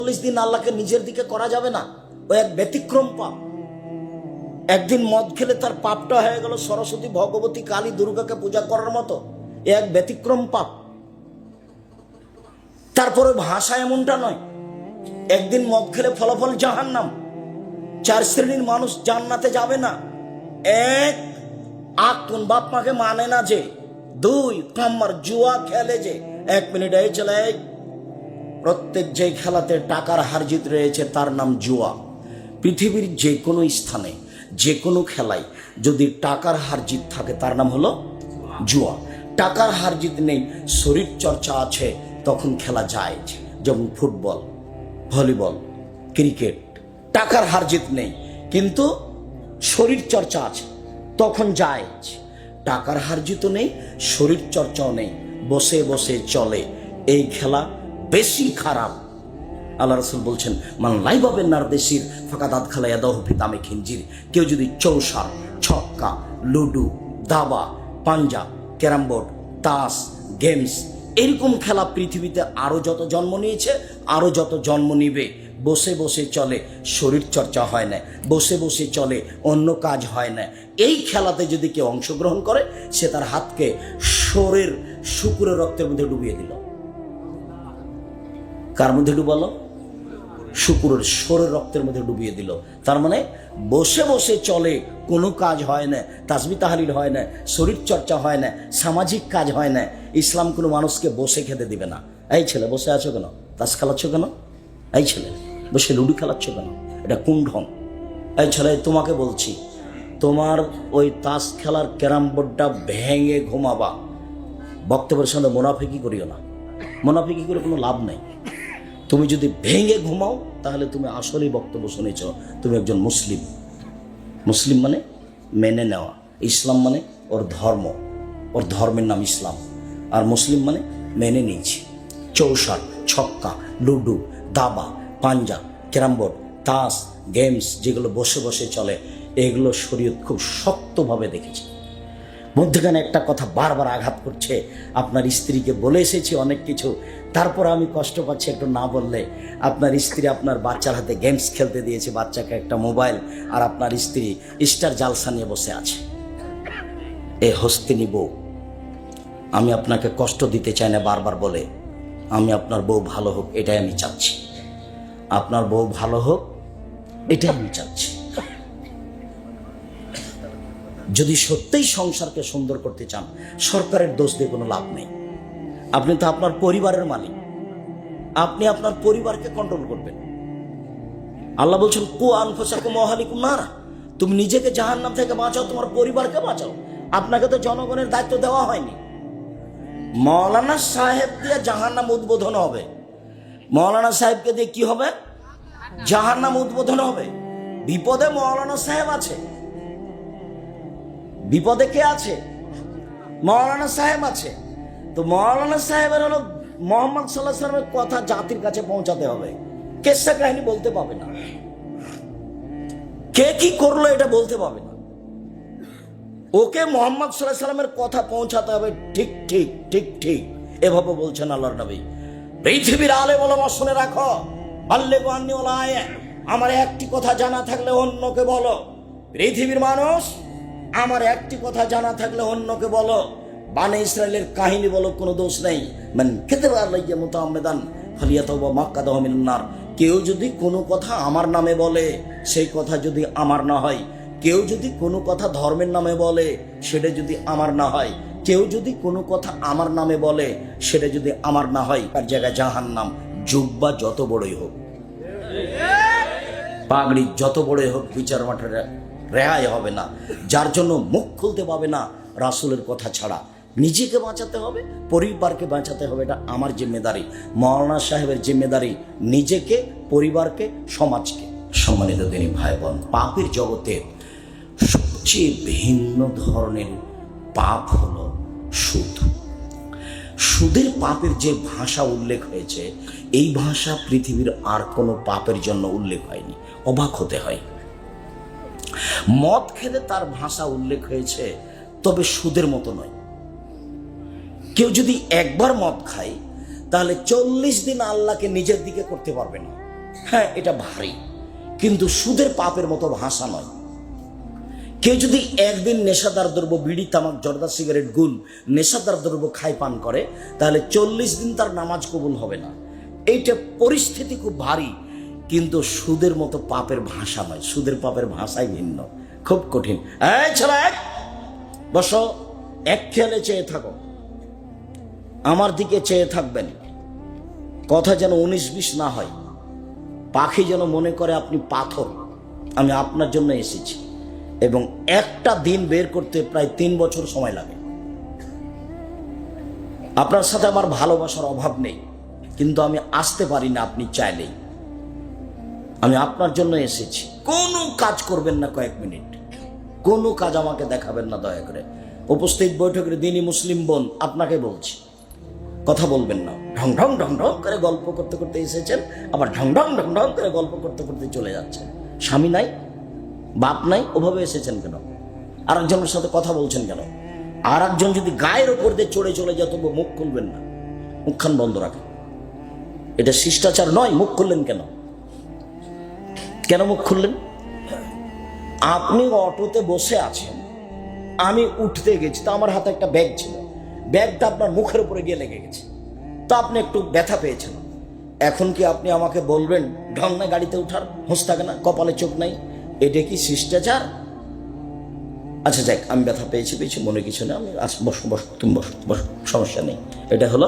40 দিন আল্লাহকে নিজের দিকে করা যাবে না, ও এক ব্যতিক্রম পাপ। একদিন মদ খেলে তার পাপটা হয়ে গেল সরস্বতী, ভগবতী, কালী, দুর্গাকে পূজা করার মতো। এ এক ব্যতিক্রম পাপ। তারপরে ভাষা এমনটা নয়, একদিন মদ খেলে ফলাফল জাহান্নাম। 4 শ্রেণীর মানুষ জান্নাতে যাবে না। 1, কোন বাপ মাকে মানে না যে। 2, কাম্মার জুয়া খেলে যে। 1 মিনিট এই চলে। প্রত্যেক যে খেলাতে টাকার হারজিত রয়েছে তার নাম জুয়া। পৃথিবীর যে কোনো স্থানে যে কোনো খেলায় যদি টাকার হারজিত থাকে তার নাম হলো জুয়া। টাকার হারজিত নেই, শরীর চর্চা আছে, তখন খেলা যায়। যেমন ফুটবল, ভলিবল, ক্রিকেট। টাকার হারজিত নেই কিন্তু শরীর চর্চা আছে, তখন যায়। টাকার হারজিত নেই, শরীর চর্চাও নেই, বসে বসে চলে। এই খেলা বেশি খারাপ। আল্লাহ রাসূল বলছেন, মান লাইবাবেন নারদেশির ফাঁকা দাঁত খালাইয়া দহফি দামে খিঞ্জির। কেউ যদি চৌসার, ছক্কা, লুডু, দাবা, পাঞ্জা, ক্যারাম বোর্ড, তাস, গেমস, এরকম খেলা পৃথিবীতে আরো যত জন্ম নিয়েছে, আরো যত জন্ম নিবে, বসে বসে চলে, শরীর চর্চা হয় না, বসে বসে চলে, অন্য কাজ হয় না। এই খেলাতে যদি কেউ অংশগ্রহণ করে, সে তার হাতকে শরীর শুকুরের রক্তের মধ্যে ডুবিয়ে দিল। কার মধ্যে ডুবালো? শুকুরের শরীর রক্তের মধ্যে ডুবিয়ে দিল। তার মানে বসে বসে চলে, কোনো কাজ হয় না, তাসবিহ তাহলিল হয় না, শরীর চর্চা হয় না, সামাজিক কাজ হয় না। ইসলাম কোনো মানুষকে বসে খেতে দিবে না। এই ছেলে বসে আছো কেন? তাস খেলাচ্ছ কেন? এই ছেলে বসে লুডু খেলাচ্ছ কেন? এটা কোন ঢং? এই ছেলে তোমাকে বলছি, তোমার ওই তাস খেলার ক্যারাম বোর্ডটা ভেঙে ঘুমাবা। বক্তব্যের সঙ্গে মুনাফিকি করিও না। মুনাফিকি করে কোনো লাভ নেই। তুমি যদি ভেঙে ঘুমাও তাহলে তুমি আসলেই বক্তব্য শুনেছ, তুমি একজন মুসলিম। মুসলিম মানে মেনে নেওয়া, ইসলাম মানে ওর ধর্ম, ওর ধর্মের নাম ইসলাম। আর মুসলিম মানে মেনে নিয়েছি। চৌসার, ছক্কা, লুডু, দাবা, পাঞ্জা, ক্যারাম বোর্ড, তাস, গেমস যেগুলো বসে বসে চলে, এগুলো শরীয়ত খুব শক্তভাবে দেখেছে। মধ্যখানে একটা কথা বারবার আঘাত করছে। আপনার স্ত্রীকে বলে এসেছি অনেক কিছু, তারপর আমি কষ্ট পাচ্ছি একটু না বললে। আপনার স্ত্রী আপনার বাচ্চার হাতে গেমস খেলতে দিয়েছে, বাচ্চাকে একটা মোবাইল, আর আপনার স্ত্রী স্টার জালসা নিয়ে বসে আছে। এ হস্তিনী বউ। আমি আপনাকে কষ্ট দিতে চাই না বারবার বলে, আমি আপনার বউ ভালো হোক এটাই আমি চাচ্ছি। আপনার বউ ভালো হোক এটাই আমি চাচ্ছি। যদি সত্যিই সংসারকে সুন্দর করতে চান, সরকারের দোষ দিয়ে কোনো লাভ নেই। আপনি তো আপনার পরিবারের মালিক, আপনি আপনার পরিবারকে কন্ট্রোল করবেন। আল্লাহ বলছেন, কু আনফুসাকুম ওয়া আহলিকুম নারা। তুমি নিজেকে জাহান্নাম থেকে বাঁচাও, তোমার পরিবারকে বাঁচাও। আপনাকে তো জনগণের দায়িত্ব দেওয়া হয়নি। মৌলানা সাহেব দিয়ে জাহান্নাম উদ্বোধন হবে। মৌলানা সাহেবকে দিয়ে কি হবে? জাহান্নাম উদ্বোধন হবে। বিপদে মৌলানা সাহেব আছে। বিপদে কে আছে? মৌলানা সাহেব আছে। তো মৌলানা সাহেবের হলো মোহাম্মদ সাল্লাল্লাহু আলাইহি ওয়াসাল্লামের কথা জাতির কাছে পৌঁছাতে হবে। কেসা কাহিনী বলতে পাবে না, কে কি করলো এটা বলতে পাবে না। ওকে মোহাম্মদ সাল্লাল্লাহু আলাইহি ওয়াসাল্লামের কথা পৌঁছাতে হবে। ঠিক ঠিক ঠিক ঠিক এভাবে বলছেন আল্লাহর নবী। পৃথিবীর আলেম ওলামা শুনে রাখো, বাল্লিগু আন্নী ওয়ালাউ আয়া। আমার একটি কথা জানা থাকলে অন্যকে বলো। পৃথিবীর মানুষ, আমার একটি কথা জানা থাকলে অন্যকে বলো। বানে ইসরায়েলের কাহিনী বলো, কোনো দোষ নেই। মান কাযাবা আলাইয়া মুতাআম্মিদান ফালিয়াতাওবা মাক্কাদাহু মিনান নার। কেউ যদি কোনো কথা আমার নামে বলে, সেই কথা যদি আমার না হয়, কেউ যদি কোনো কথা ধর্মের নামে বলে, সেটা যদি আমার না হয়, কেউ যদি কোনো কথা আমার নামে বলে, সেটা যদি আমার না হয়, তার জায়গায় জাহান্নাম। জুব্বা যত বড়ই হোক, পাগড়ি যত বড়ই হোক, বিচার মাঠে রেহাই হবে না। যার জন্য মুখ খুলতে পাবে না রাসূলের কথা ছাড়া। নিজেকে বাঁচাতে হবে, পরিবারকে বাঁচাতে হবে, এটা আমার জিম্মেদারি। মৌলানা সাহেবের জিম্মেদারি নিজেকে, পরিবারকে, সমাজকে। সম্মানিত দিনী ভাই বোন, পাপের জগতে সবচেয়ে ভিন্ন ধরনের পাপ হলো সুদ। সুদের পাপের যে ভাষা উল্লেখ হয়েছে, এই ভাষা পৃথিবীর আর কোনো পাপের জন্য উল্লেখ হয়নি। অবাক হতে হয়। মদ খেলে তার ভাষা উল্লেখ হয়েছে, তবে সুদের মতো নয়। কেউ যদি একবার মদ খায়, তাহলে 40 দিন আল্লাহকে নিজের দিকে করতে পারবে না। হ্যাঁ এটা ভারী, কিন্তু সুদের পাপের মতো ভাষা নয়। কেউ যদি একদিন নেশাদার দ্রব্য, বিড়ি, তামাক, জর্দা, সিগারেট, গুল, নেশাদার দ্রব্য খায়, পান করে, তাহলে 40 দিন তার নামাজ কবুল হবে না। এইটা পরিস্থিতি খুব ভারী, কিন্তু সুদের মতো পাপের ভাষা নয়। সুদের পাপের ভাষাই ভিন্ন, খুব কঠিন। এই ছেলে, বসো, এক খেয়ালে চেয়ে থাকো, আমার দিকে চেয়ে থাকবেন। কথা যেন 19-20 না হয়, পাখি যেন মনে করে আপনি পাথর। আমি আপনার জন্য এসেছি, এবং একটা দিন বের করতে প্রায় 3 বছর সময় লাগে। আপনার সাথে আমার ভালোবাসার অভাব নেই, কিন্তু আমি আসতে পারি না আপনি চাইলেই। আমি আপনার জন্য এসেছি। কোনো কাজ করবেন না কয়েক মিনিট, কোনো কাজ আমাকে দেখাবেন না দয়া করে। উপস্থিত বৈঠকের দিনই মুসলিম বোন, আপনাকে বলছি, কথা বলবেন না। ঢং ঢং ঢং ঢং করে গল্প করতে করতে এসেছেন, আবার ঢং ঢং ঢং ঢং করে গল্প করতে করতে চলে যাচ্ছেন। স্বামী নাই, বাপ নাই, ওভাবে এসেছেন কেন? আর একজনের সাথে কথা বলছেন কেন? আর একজন যদি গায়ের ওপর দিয়ে চড়ে চলে যায়, তবু মুখ খুলবেন না, মুখখান বন্ধ রাখেন। এটা শিষ্টাচার নয়। মুখ খুললেন কেন? কেন মুখ খুললেন? আপনি অটোতে বসে আছেন, আমি উঠতে গেছি, তো আমার হাতে একটা ব্যাগ ছিল, ব্যাগটা আপনার মুখের উপরে গিয়ে লেগে গেছে, তো আপনি একটু ব্যথা পেয়েছেন। এখন কি আপনি আমাকে বলবেন ঢং না গাড়িতে উঠার? হোঁশ থাকে না, কপালে চোখ নাই? এটা কি শিষ্টাচার? আচ্ছা যাক, আমি ব্যথা পেয়েছি, মনে কিছু না, আমি বসো বসো, তুমি বসো বসো, সমস্যা নেই। এটা হলো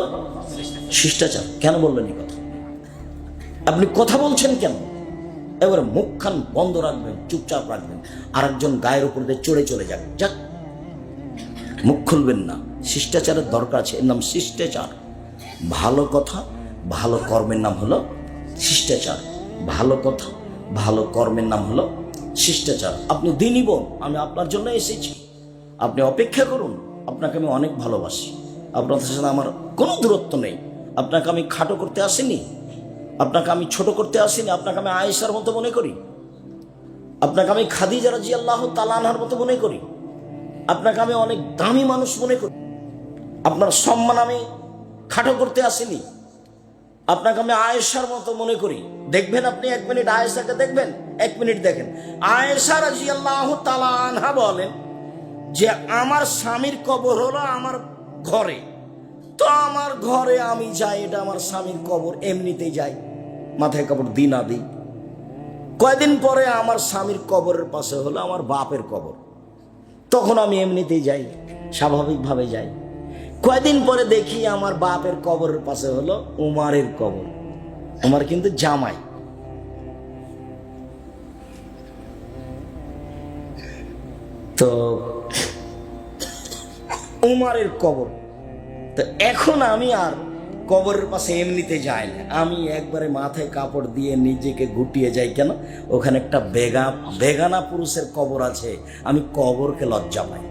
শিষ্টাচার। কেন বললেন এই কথা? আপনি কথা বলছেন কেন? এবারে মুখখান বন্ধ রাখবেন, চুপচাপ রাখবেন। আর একজন গায়ের উপর দিয়ে চড়ে চলে যাবে, যাক, মুখ খুলবেন না। শিষ্টাচারের দরকার আছে, এর নাম শিষ্টাচার। ভালো কথা, ভালো কর্মের নাম হলো শিষ্টাচার। ভালো কথা, ভালো কর্মের নাম হলো শিষ্টাচার। আপনি দিনই বোন, আমি আপনার জন্য এসেছি, আপনি অপেক্ষা করুন। আপনাকে আমি অনেক ভালোবাসি, আপনার সাথে আমার কোনো দূরত্ব নেই। আপনাকে আমি খাটো করতে আসিনি, আপনাকে আমি ছোট করতে আসিনি। আপনাকে আমি আয়েশার মতো মনে করি, আপনাকে আমি খাদিজা রাদিয়াল্লাহু তাআলা আনহার মতো মনে করি, আপনাকে আমি অনেক দামি মানুষ মনে করি। আপনার সম্মান আমি খাটো করতে আসিনি, আপনাকে আমি আয়েশার মতো মনে করি। দেখবেন আপনি 1 মিনিট আয়েশাকে দেখবেন, 1 মিনিট দেখেন। আয়েশা রাদিয়াল্লাহু তাআলা আনহা বলেন যে আমার স্বামীর কবর হলো আমার ঘরে, তো আমার ঘরে আমি যাই, এটা আমার স্বামীর কবর, এমনিতেই যাই, মাথায় কাপড় দিই না দিই। কয়দিন পরে আমার স্বামীর কবরের পাশে হলো আমার বাপের কবর, তখন আমি এমনিতেই যাই, স্বাভাবিকভাবে যাই। কয়দিন পরে দেখি আমার বাপের কবরের পাশে হলো উমারের কবর। উমার কিন্তু জামাই। তো উমারের কবর, তো এখন আমি আর কবরের পাশে এমনিতে যাই না, আমি একবারে মাথায় কাপড় দিয়ে নিজেকে গুটিয়ে যাই। কেন? ওখানে একটা বেগানা পুরুষের কবর আছে, আমি কবরকে লজ্জা পাই।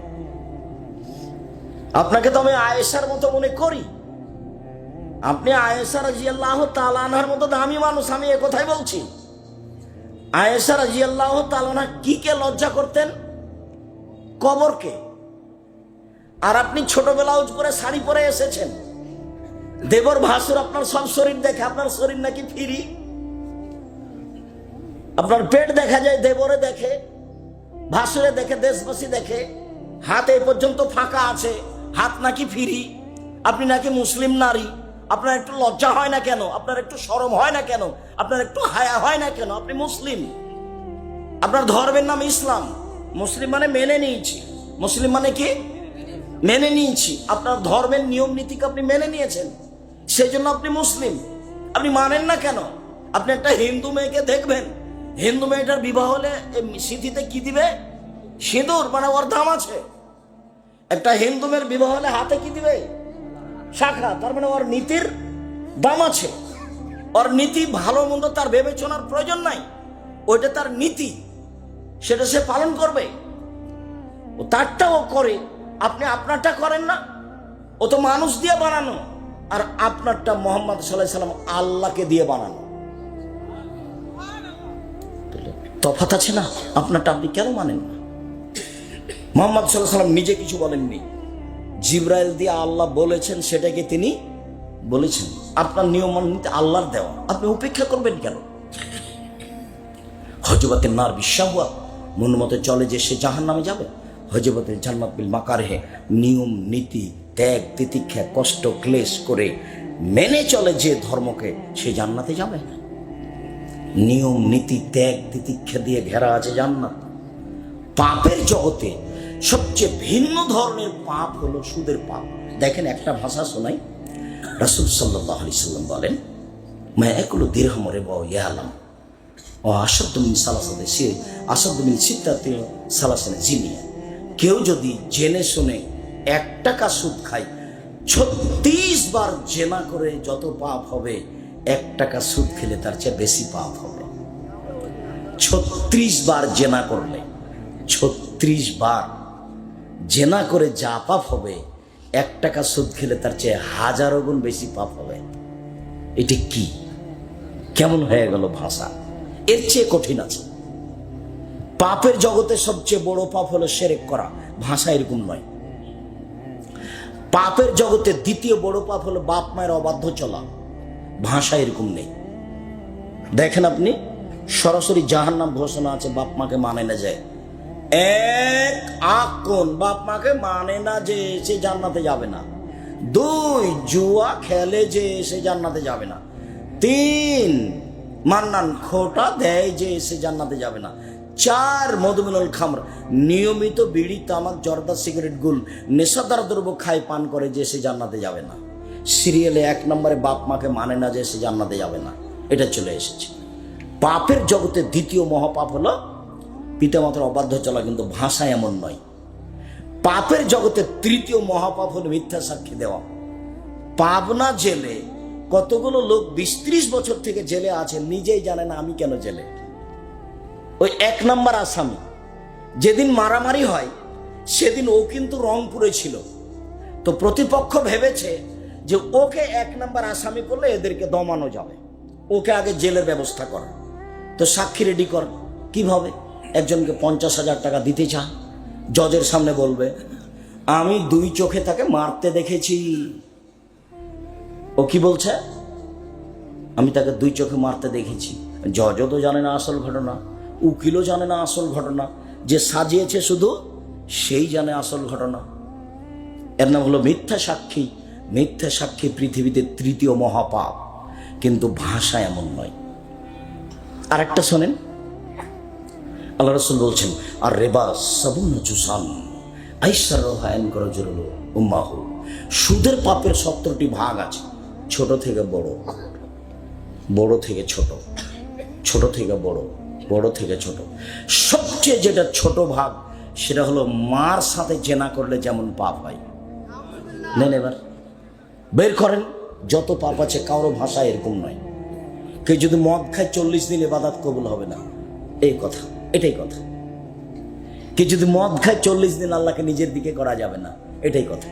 আপনাকে তো আমি আয়েশার মতো মনে করি, আপনি আয়েশা রাদিয়াল্লাহু তাআলা আনহার মতো দামি মানুষ, আমি এ কথাই বলছি। আয়েশা রাদিয়াল্লাহু তাআলা আনহা কি কে লজ্জা করতেন? কবরকে। আর আপনি ছোট ব্লাউজ পরে শাড়ি পরে এসেছেন, দেবর ভাসুর আপনার সব শরীর দেখে, আপনার শরীর নাকি ফ্রি। আপনার পেট দেখা যায়, দেবরে দেখে, ভাসুরে দেখে, দেশবাসী দেখে, হাত এই পর্যন্ত ফাঁকা আছে, হাত নাকি ফ্রি। আপনি নাকি মুসলিম নারী, আপনার একটু লজ্জা হয় না কেন? আপনার একটু শরম হয় না কেন? আপনার একটু হায়া হয় না কেন? আপনি মুসলিম, আপনার ধর্মের নাম ইসলাম। মুসলিম মানে মেনে নিয়েছি, মুসলিম মানে কি? মেনে নিয়েছি। আপনার ধর্মের নিয়ম নীতিকে আপনি মেনে নিয়েছেন, সেই জন্য আপনি মুসলিম। আপনি মানেন না কেন? আপনি একটা হিন্দু মেয়েকে দেখবেন, হিন্দু মেয়েটার বিবাহ হলে সিঁথিতে কি দিবে? সিঁদুর, মানে ওর দাম আছে। একটা হিন্দু মেয়ের বিবাহ হলে হাতে কি দিবে? শাখা, তার মানে ওর নীতির দাম আছে। ওর নীতি ভালো মন্দ তার বিবেচনার প্রয়োজন নাই, ওইটা তার নীতি, সেটা সে পালন করবে। ও তারটা ও করে, আপনি আপনারটা করেন না। ও তো মানুষ দিয়ে বানানো, আর আপনারটা মুহাম্মদ সাল্লাল্লাহু আলাইহি সাল্লাম আল্লাহকে দিয়ে বানানো। তফাৎ আছে না? আপনারটা আপনি কেন মানেন না? মুহাম্মদ সাল্লাল্লাহু আলাইহি সাল্লাম নিজে কিছু বলেননি, জিবরাইল দিয়ে আল্লাহ বলেছেন, সেটাকে তিনি বলেছেন। আপনার নিয়ম মানতে আল্লাহর দেওয়া, আপনি উপেক্ষা করবেন কেন? হজবতের নার বিশ্বাহুয়া, মন মতো চলে যে সে জাহান নামে যাবে। হজবতের জান্নাত বিল মাকারহে, নিয়ম নীতি ত্যাগ তিতিক্ষা কষ্ট ক্লেশ করে মেনে চলে যে ধর্মকে, সে জান্নাতে যাবে। নিয়ম নীতি ত্যাগ তিতিক্ষা দিয়ে ঘেরা আছে জান্নাত। পাপের জগতে সবচেয়ে ভিন্ন ধরনের পাপ হলো সুদের পাপ। দেখেন একটা ভাষা শোনাই, রাসূল সাল্লাল্লাহু আলাইহি সাল্লাম বলেন, মা একুলু দিরহাম রিবা ইয়ালাম ও আসাদু মিন সালাসাতি সে আসাদু মিন সিত্তাতি সালাসানা জিনিয়া। কেউ যদি জেনে শুনে 1 টাকা সুদ খায়, 36 বার জেনা করে যত পাপ হবে, 1 টাকা সুদ খেলে তার চেয়ে বেশি পাপ হবে। 36 বার জেনা করলে, 36 বার জেনা করে যা পাপ হবে, 1 টাকা সুদ খেলে তার চেয়ে 1000 গুণ বেশি পাপ হবে। এটি কি, কেমন হয়ে গেল ভাষা? এর চেয়ে কঠিন আছে। পাপের জগতে সবচেয়ে বড় পাপ হলো শিরক করা, ভাষা এরকম নয়। পাপের জগতে দ্বিতীয় বড় পাপ হলো বাপ মায়ের অবাধ্য চলা, ভাষা এরকম নেই। দেখেন আপনি সরাসরি জাহান্নাম ঘোষণা আছে, বাপ মাকে মানে না যায়। 1 কোন বাপ মাকে মানে না যে সে জান্নাতে যাবে না। 2 জুয়া খেলে যে সে জান্নাতে যাবে না। 3 মান্নান খোটা দেয় যে সে জান্নাতে যাবে না। 4 মধুমিনুল খামর, নিয়মিত বিড়ি তামাক জর্দা সিগারেট গুল নেশাদার দ্রব্য খায় পান করে যে সে জান্নাতে যাবে না। সিরিয়ালে 1 নম্বরে বাপ মাকে মানে না যে সে জান্নাতে যাবে না, এটা চলে এসেছে। পাপের জগতে দ্বিতীয় মহাপাপ হলো পিতামাতার অবাধ্য চলা, কিন্তু ভাষা এমন নয়। পাপের জগতে তৃতীয় মহাপাপ হলো মিথ্যা সাক্ষী দেওয়া। পাবনা জেলে কতগুলো লোক 20-30 বছর থেকে জেলে আছে, নিজেই জানে না আমি কেন জেলে। ওই 1 নম্বর আসামি, যেদিন মারামারি হয় সেদিন ও কিন্তু রংপুরে ছিল। তো প্রতিপক্ষ ভেবেছে যে ওকে 1 নম্বর আসামি করলে এদেরকে দমানো যাবে, ওকে আগে জেলের ব্যবস্থা কর। তো সাক্ষী রেডি কর, কিভাবে? একজনকে 50,000 টাকা দিতে চা, জজের সামনে বলবে আমি 2 চোখে তাকে মারতে দেখেছি। ও কি বলছে? আমি তাকে 2 চোখে মারতে দেখেছি। জজও তো জানে না আসল ঘটনা, উকিলও জানে না আসল ঘটনা, যে সাজিয়েছে শুধু সেই জানে আসল ঘটনা। এর নাম হলো মিথ্যা সাক্ষী। মিথ্যা সাক্ষী পৃথিবীতে তৃতীয় মহাপাপ, কিন্তু ভাষা এমন নয়। আরেকটা শোনেন, আল্লাহ রাসূল বলছেন, আর রেবা সাবুন জুসান আইসার রহায়ন করে জরুল উম্মাহু। সুদের পাপের 70টি ভাগ আছে, ছোট থেকে বড়, বড় থেকে ছোট, ছোট থেকে বড়, বড় থেকে ছোট। সবচেয়ে যেটা ছোট ভাগ সেটা হলো মার সাথে জেনা করলে যেমন পাপ হয়। নেন এবার বের করেন, যত পাপ আছে কারো ভাষা এরকম নয়। কেউ যদি মদ খায় 40 দিন ইবাদত কবুল হবে না, এই কথা, এটাই কথা। কেউ যদি মদ খায় 40 দিন আল্লাহকে নিজের দিকে করা যাবে না, এটাই কথা।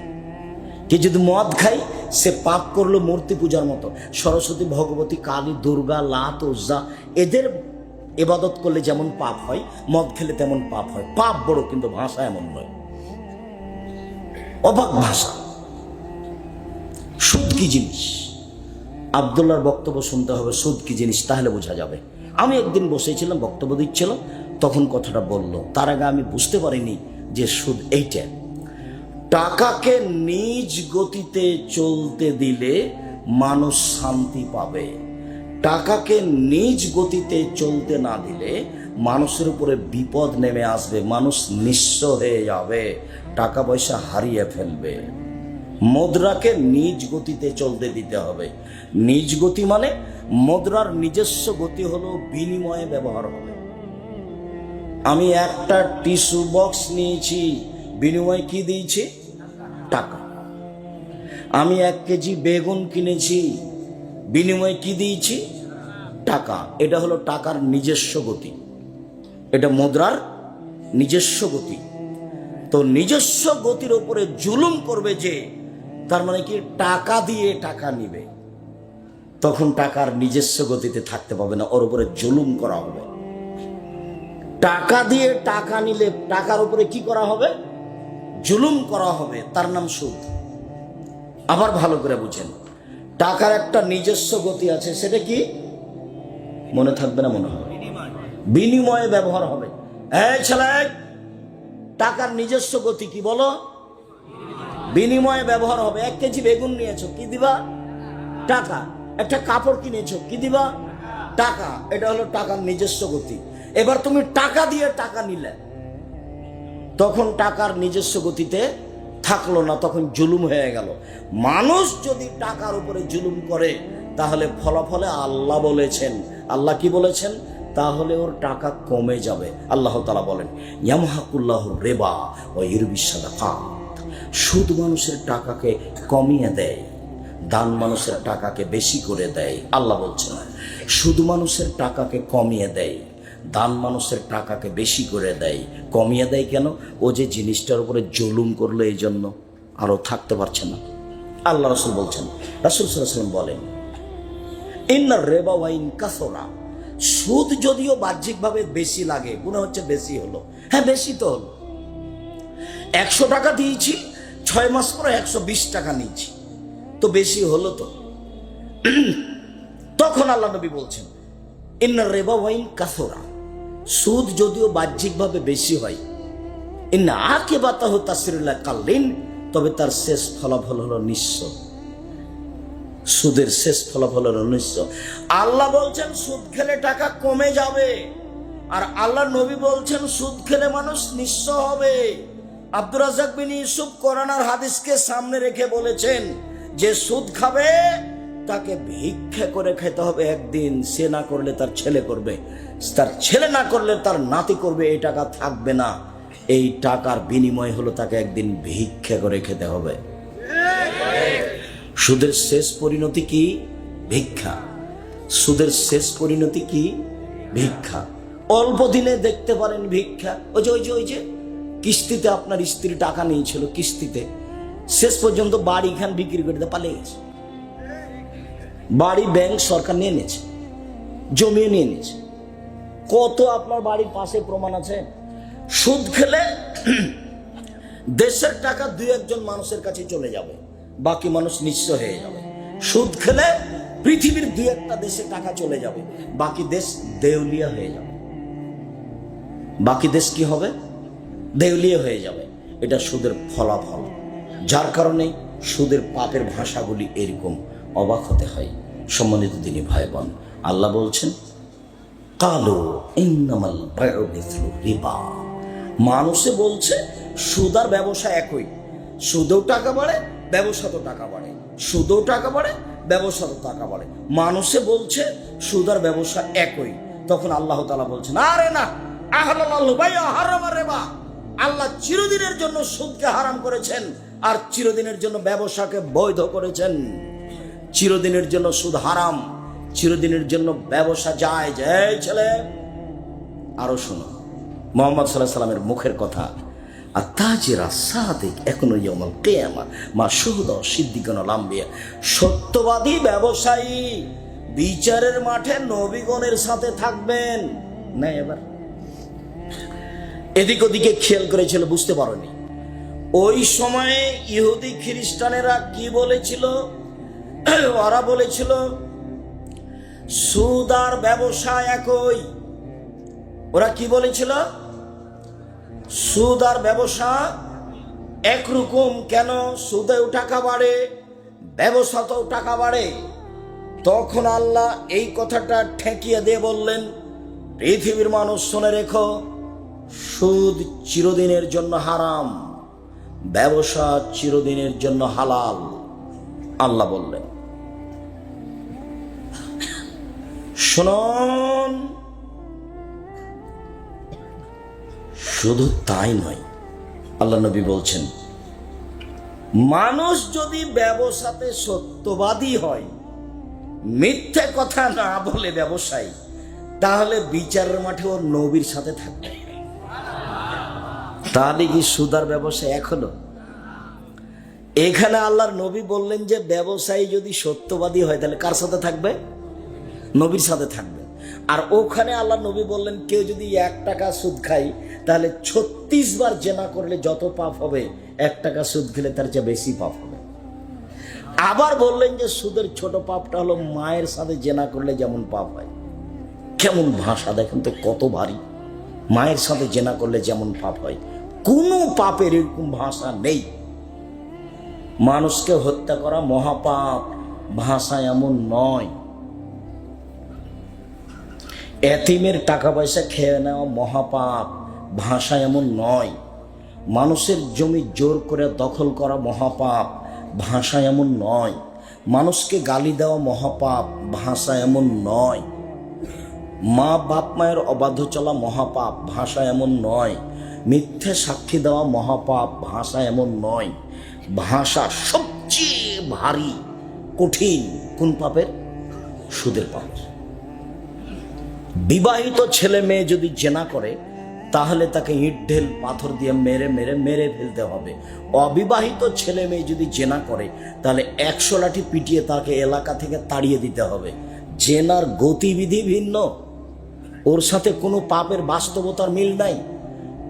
কেউ যদি মদ খায় সে পাপ করলো মূর্তি পূজার মতো। সরস্বতী, ভগবতী, কালী, দুর্গা, লাত, উজ্জা এদের ইবাদত করলে যেমন পাপ হয়, মদ খেলে তেমন পাপ হয়। পাপ বড়, কিন্তু ভাষা এমন নয়। অবাক ভাষা। সুদ কি জিনিস? আব্দুল্লাহর বক্তব্য শুনতে হবে, সুদ কি জিনিস, তাহলে বোঝা যাবে। আমি একদিন বসেছিলাম, বক্তব্য দিচ্ছিল, তখন কথাটা বলল। তার আগে আমি বুঝতে পারিনি যে সুদ এইটা। টাকাকে নিজ গতিতে চলতে দিলে মানুষ শান্তি পাবে, টাকাকে নিজ গতিতে চলতে না দিলে মানুষের উপরে বিপদ নেমে আসবে, মানুষ নিঃস্ব হয়ে যাবে, টাকা পয়সা হারিয়ে ফেলবে। মুদ্রাকে নিজ গতিতে চলতে দিতে হবে। নিজ গতি মানে মুদ্রার নিজস্ব গতি হলো বিনিময়ে ব্যবহার হবে। আমি একটা টিস্যু বক্স নিয়েছি, বিনিময়ে কি দিয়েছি? টাকা। আমি 1 কেজি বেগুন কিনেছি, বিনিময়ে কি দিয়েছি? টাকা। এটা হলো টাকার নিজস্ব গতি, এটা মুদ্রার নিজস্ব গতি। তো নিজস্ব গতির উপরে জুলুম করবে যে, তার মানে কি টাকা দিয়ে টাকা নিবে, তখন টাকার নিজস্ব গতিতে থাকতে পাবে না, ওর উপরে জুলুম করা হবে। টাকা দিয়ে টাকা নিলে টাকার উপরে কি করা হবে? জুলুম করা হবে, তার নাম সুদ। আবার ভালো করে বুঝেন, টাকার একটা নিজস্ব গতি আছে, সেটা কি? মনে থাকবে না মনে হয়? বিনিময়ে ব্যবহার হবে। এই ছেলে, টাকার নিজস্ব গতি কি বলো? বিনিময়ে ব্যবহার হবে। 1 কেজি বেগুন নিয়েছো, কি দিবা? টাকা। একটা কাপড় কিনেছো, কি দিবা? টাকা। এটা হলো টাকার নিজস্ব গতি। এবার তুমি টাকা দিয়ে টাকা নিলে, তখন টাকার নিজস্ব গতিতে থাকলো না, তখন জুলুম হয়ে গেল। মানুষ যদি টাকার উপরে জুলুম করে, তাহলে ফলাফলে আল্লাহ বলেছেন, আল্লাহ কি বলেছেন? তাহলে ওর টাকা কমে যাবে। আল্লাহ তাআলা বলেন, ইয়ামহাকুল্লাহুর রিবা ওয়া ইউরবিস সাদাকাত। সুদ মানুষের টাকাকে কমিয়ে দেয়, দান মানুষের টাকাকে বেশি করে দেয়। আল্লাহ বলছেন, সুদ মানুষের টাকাকে কমিয়ে দেয়, দান মানুষের টাকাকে বেশি করে দেয়। কমিয়ে দেয় কেন? ও যে জিনিসটার উপরে জুলুম করলো, এই জন্য আরো থাকতে পারছে না। আল্লাহ রাসূল বলছেন, রাসূল সাল্লাল্লাহু আলাইহি ওয়াসাল্লাম বলেন, ইন্নার রিবা ওয়া ইন কাসরা। সুদ যদিও বাহ্যিকভাবে বেশি লাগে, মনে হচ্ছে বেশি হলো, হ্যাঁ বেশি তো হলো। 100 টাকা দিয়েছি, 6 মাস পরে 120 টাকা নিয়েছি, তো বেশি হলো তো। তখন আল্লাহ নবী বলছেন, ইন্নার রিবা ওয়া ইন কাসরা। সুদ যদিও বাহ্যিকভাবে বেশি হয়, ইন্না আকিবাতাহু তাসরিল কাল্লিন, তবে তার শেষ ফলাফল হলো নিঃস্ব। সুদের শেষ ফলাফল হলো নিঃস্ব। আল্লাহ বলছেন সুদ খেলে টাকা কমে যাবে, আর আল্লাহ নবী বলছেন সুদ খেলে মানুষ নিঃস্ব হবে। আব্দুর রাজ্জাক বিন ইউসুফ কোরআন আর হাদিসকে সামনে রেখে বলেছেন, যে সুদ খাবে তাকে ভিক্ষা করে খেতে হবে একদিন। সে না করলে তার ছেলে করবে, তার ছেলে না করলে তার নাতি করবে। এই টাকা থাকবে না, এই টাকার বিনিময় হলো তাকে একদিন ভিক্ষা করে খেতে হবে। সুদের শেষ পরিণতি কি? ভিক্ষা। সুদের শেষ পরিণতি কি? ভিক্ষা। অল্প দিনে দেখতে পারেন ভিক্ষা। ওই যে কিস্তিতে আপনার স্ত্রী টাকা নিয়েছিল, কিস্তিতে শেষ পর্যন্ত বাড়ি খান বিক্রি করে দিয়ে পালিয়ে গেছে। বাড়ি ব্যাংক সরকার নিয়ে নিয়েছে, জমিয়ে নিয়ে নিয়েছে। কত আপনার বাড়ির পাশে প্রমাণ আছে। সুদ খেলে দেশের টাকা 2-1 মানুষের কাছে চলে যাবে, বাকি মানুষ নিঃস্ব হয়ে যাবে। সুদ খেলে পৃথিবীর 2-1 দেশে টাকা চলে যাবে, বাকি দেশ দেউলিয়া হয়ে যাবে। বাকি দেশ কি হবে? দেউলিয়া হয়ে যাবে। এটা সুদের ফলাফল। যার কারণে সুদের পাপের ভাষাগুলি এরকম, অবাক হতে হয়। সম্মানিত দিনী ভাই বোন, আল্লাহ বলছেন, কালু ইন্নামাল বায়উ মিসলু রিবা। মানুষে বলছে সুদ আর ব্যবসা একই, সুদেও টাকা বাড়ে, ব্যবসাতেও টাকা বাড়ে, সুদেও টাকা বাড়ে, ব্যবসাতেও টাকা বাড়ে। মানুষে বলছে সুদ আর ব্যবসা একই। তখন আল্লাহ তাআলা বলছেন, আরে না, আহলাল্লাহু বাইআ হারামা রিবা। আল্লাহ চিরদিনের জন্য সুদকে হারাম করেছেন, আর চিরদিনের জন্য ব্যবসাকে বৈধ করেছেন। চিরদিনের জন্য সুদ হারাম, চিরদিনের জন্য ব্যবসা জায়েজ। এই ছেলে, আরো শোনো, মুহাম্মদ সাল্লাল্লাহু আলাইহি সাল্লামের মুখের কথা, আত-তাজিরা সাদিক এখনো ইয়াউমুল কিয়ামা মা শুহুদা সিদ্দিকুন ওয়াল আম্বিয়া। সত্যবাদী ব্যবসায়ী বিচারের মাঠে নবীগণের সাথে থাকবেন না। এবার এদিক ওদিকে খেয়াল করেছিল, বুঝতে পারোনি? ওই সময়ে ইহুদি খ্রিস্টানেরা কি বলেছিল? ওরা বলেছিল সুদ আর ব্যবসা একই। ওরা কি বলেছিল? সুদ আর ব্যবসা একরকম। কেন? সুদেও টাকা বাড়ে, ব্যবসাতেও টাকা বাড়ে। তখন আল্লাহ এই কথাটা ঠেকিয়ে দিয়ে বললেন, পৃথিবীর মানুষ শুনে রেখো, সুদ চিরদিনের জন্য হারাম, ব্যবসা চিরদিনের জন্য হালাল। আল্লাহ বললেন, শুনুন, শুধু তাই নয়, আল্লাহ নবী বলছেন, মানুষ যদি ব্যবসাতে সত্যবাদী হয়, মিথ্যে কথা না বলে ব্যবসায়ী, তাহলে বিচারের মাঠে ওর নবীর সাথে থাকবে। তাহলে কি সুদার ব্যবসা এক হলো? এখানে আল্লাহর নবী বললেন যে ব্যবসায়ী যদি সত্যবাদী হয়, তাহলে কার সাথে থাকবে? নবীর সাথে থাকবে। আর ওখানে আল্লাহ নবী বললেন, কেউ যদি 1 টাকা সুদ খায়, তাহলে 36 বার জেনা করলে যত পাপ হবে, 1 টাকা সুদ খেলে তার চেয়ে বেশি পাপ হবে। আবার বললেন যে সুদের ছোট পাপটা হলো মায়ের সাথে জেনা করলে যেমন পাপ হয়। কেমন ভাষা দেখেন তো, কত ভারী। মায়ের সাথে জেনা করলে যেমন পাপ হয়, কোনো পাপের এরকম ভাষা নেই। মানুষকে হত্যা করা মহাপাপ, ভাষা এমন নয়। এতিমের টাকা পয়সা খেয়ে নেওয়া মহাপাপ, ভাষা এমন নয়। মানুষের জমি জোর করে দখল করা মহাপাপ, ভাষা এমন নয়। মানুষকে গালি দেওয়া মহাপাপ, ভাষা এমন নয়। মা বাপ মায়ের অবাধ্য চলা মহাপাপ, ভাষা এমন নয়। মিথ্যে সাক্ষী দেওয়া মহাপাপ, ভাষা এমন নয়। ভাষা সবচেয়ে ভারী, কঠিন কোন পাপের? সুদের পাপ। বিবাহিত ছেলে মেয়ে যদি জেনা করে তাহলে তাকে ইট ঢেল পাথর দিয়ে মেরে মেরে মেরে ফেলতে হবে। অবিবাহিত ছেলে মেয়ে যদি জেনা করে তাহলে 100 লাঠি পিটিয়ে তাকে এলাকা থেকে তাড়িয়ে দিতে হবে। জেনার গতিবিধি ভিন্ন, ওর সাথে কোনো পাপের বাস্তবতার মিল নাই।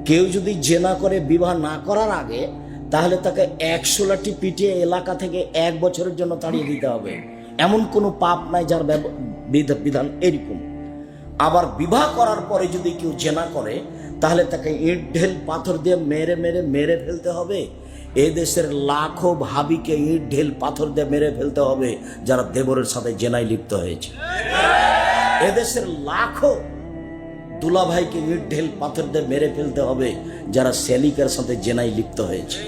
কেউ যদি জেনা করে বিবাহ না করার আগে, তাহলে তাকে 100 লাঠি পিটিয়ে এলাকা থেকে 1 বছরের জন্য তাড়িয়ে দিতে হবে। এমন কোনো পাপ নাই যার বিধান এরকম। আবার বিবাহ করার পরে যদি কেউ জেনা করে তাহলে তাকে ইট ঢেল পাথর দিয়ে মেরে মেরে মেরে ফেলতে হবে। এদেশের লাখো ভাবিকে ইট ঢেল পাথর দিয়ে মেরে ফেলতে হবে যারা দেবরের সাথে জেনায় লিপ্ত হয়েছে। এদেশের লাখো দুলাভাইকে ইট ঢেল পাথর দিয়ে মেরে ফেলতে হবে যারা সেলিকার সাথে জেনায় লিপ্ত হয়েছে।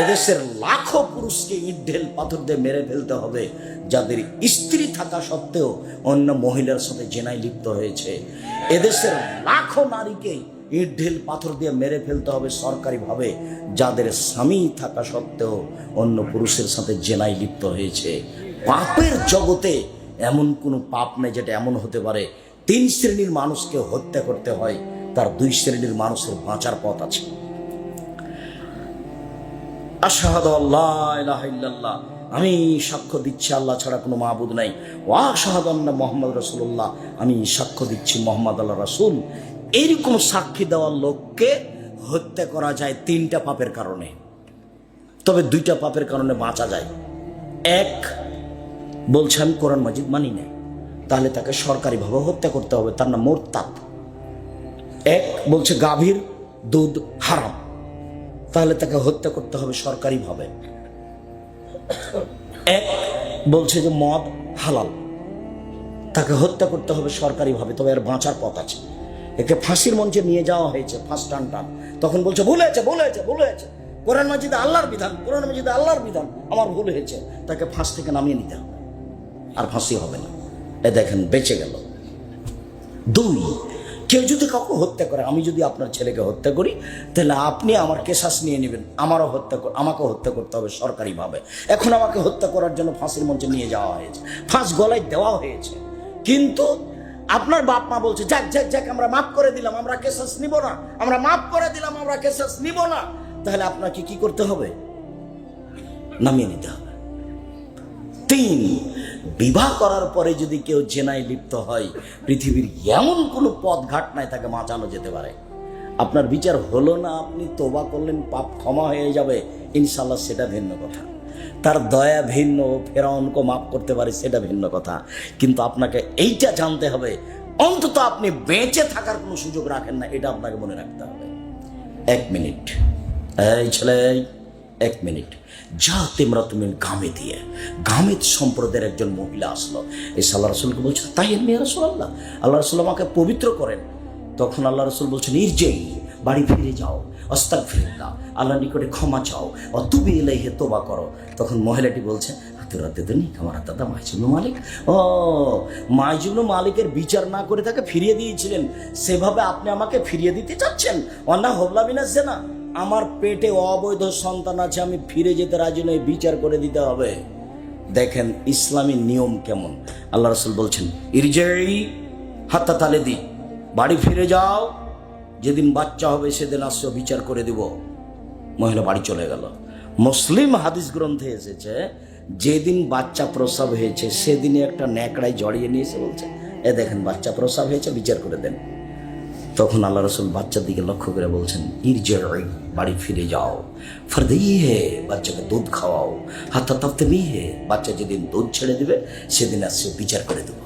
এদেশের লাখো পুরুষকে ইট ঢেল পাথর দিয়ে মেরে ফেলতে হবে যাদের স্ত্রী থাকা সত্ত্বেও অন্য মহিলার সাথে জেনায় লিপ্ত হয়েছে। এদেশের লাখো নারীকে ইট ঢেল পাথর দিয়ে মেরে ফেলতে হবে সরকারিভাবে যাদের স্বামী থাকা সত্ত্বেও অন্য পুরুষের সাথে জেনায় লিপ্ত হয়েছে। পাপের জগতে এমন কোনো পাপ নেই যেটা এমন হতে পারে 3 শ্রেণীর মানুষকে হত্যা করতে হয়, তার 2 শ্রেণীর মানুষের বাঁচার পথ আছে। আশহাদু আল্লা ইলাহা ইল্লাল্লাহ, আমি সাক্ষ্য দিচ্ছি আল্লাহ ছাড়া কোনো মাবুদ নাই। ওয়া আশহাদু আন্না মুহাম্মদ রাসূলুল্লাহ, আমি সাক্ষ্য দিচ্ছি মুহাম্মদ আল্লাহ রাসূল। এইরকম সাক্ষী দেওয়ার লোককে হত্যা করা যায় 3টা পাপের কারণে, তবে 2টা পাপের কারণে বাঁচা যায়। এক, বলছে আমি কোরআন মাজিদ মানি না, তাহলে তাকে সরকারিভাবে হত্যা করতে হবে, তার নাম মুরতাদ। এক, বলছে গাভীর দুধ হারাম, তাহলে তাকে হত্যা করতে হবে সরকারিভাবে। এক, বলছে যে মদ হালাল, তাকে হত্যা করতে হবে সরকারিভাবে, তবে এর বাঁচার পথ আছে। একে ফাঁসির মঞ্চে নিয়ে যাওয়া হয়েছে, ফাঁস টান টান, তখন বলছে ভুল হয়েছে, ভুল হয়েছে, ভুল হয়েছে, কোরআন মাজিদে আল্লাহর বিধান, কোরআন মাজিদে আল্লাহর বিধান, আমার ভুল হয়েছে। তাকে ফাঁস থেকে নামিয়ে নিতে হবে, আর ফাঁসি হবে না। এ দেখেন বেঁচে গেল। 2, কেউ যদি কাউকে হত্যা করে, আমি যদি আপনার ছেলেকে হত্যা করি তাহলে আপনি আমার কেসাস নিয়ে নেবেন, আমাকে হত্যা করতে হবে সরকারিভাবে। এখন আমাকে হত্যা করার জন্য ফাঁসির মঞ্চে নিয়ে যাওয়া হয়েছে, ফাঁস গলায় দেওয়া হয়েছে, কিন্তু আপনার বাপ মা বলছে যাক যাক যাক আমরা মাফ করে দিলাম, আমরা কেসাস নিব না, আমরা মাফ করে দিলাম, আমরা কেসাস নিব না। তাহলে আপনাকে কি করতে হবে? নামিয়ে নিতে হবে। 3, বিবাহ করার পরে যদি কেউ জেনায় লিপ্ত হয়, পৃথিবীর এমন কোনো পথ ঘাট নাই তাকে বাঁচানো যেতে পারে। আপনার বিচার হলো না, আপনি তওবা করলেন, পাপ ক্ষমা হয়ে যাবে ইনশাআল্লাহ, সেটা ভিন্ন কথা। তার দয়া ভিন্ন, ফেরাউনকে মাফ করতে পারে সেটা ভিন্ন কথা। কিন্তু আপনাকে এইটা জানতে হবে, অন্তত আপনি বেঁচে থাকার কোনো সুযোগ রাখেন না, এটা আপনাকে মনে রাখতে হবে। 1 মিনিট, এই ছেলে 1 মিনিট, যা তোমরা তুমি গামে দিয়ে, গামেদ সম্প্রদায়ের একজন মহিলা আসলো, এই আল্লাহ রাসূলকে বলছে তাই এমনি রাসূলুল্লাহ, আল্লাহ রাসূল আমাকে পবিত্র করেন। তখন আল্লাহ রাসূল বলছেন ইরজি, বাড়ি ফিরে যাও, আস্তাগফিরুল্লাহ, আল্লাহর নিকটে ক্ষমা চাও, অতুবি ইলাইহি তওবা করো। তখন মহিলাটি বলছে আমার দাদা মাইজুবনুল মালিক, ও মাইজুবনুল মালিকের বিচার না করে তাকে ফিরিয়ে দিয়েছিলেন, সেভাবে আপনি আমাকে ফিরিয়ে দিতে চাচ্ছেন? অন্না হবলা বিনা না, আমার পেটে অবৈধ সন্তান আছে, আমি ফিরে যেতে রাজি নই, বিচার করে দিতে হবে। দেখেন ইসলামী নিয়ম কেমন। আল্লাহ রাসূল বলছেন ইরজি হাত্তা তালেদি, বাড়ি ফিরে যাও, যেদিন বাচ্চা হবে সেদিন আসো, বিচার করে দিব। মহিলা বাড়ি চলে গেল। মুসলিম হাদিস গ্রন্থে এসেছে যেদিন বাচ্চা প্রসব হয়েছে সেদিনই একটা ন্যাকড়ায় জড়িয়ে নিয়ে এসে বলছে এ দেখেন বাচ্চা প্রসব হয়েছে, বিচার করে দেন। তখন আল্লাহ রাসূল বাচ্চার দিকে লক্ষ্য করে বলছেন ইরজি, বাড়ি ফিরে যাও, ফরদিহে, বাচ্চাকে দুধ খাওয়াও, হাত্তা তাফতিবিহে, বাচ্চা যেদিন দুধ ছেড়ে দিবে সেদিন আসছে, বিচার করে দেব।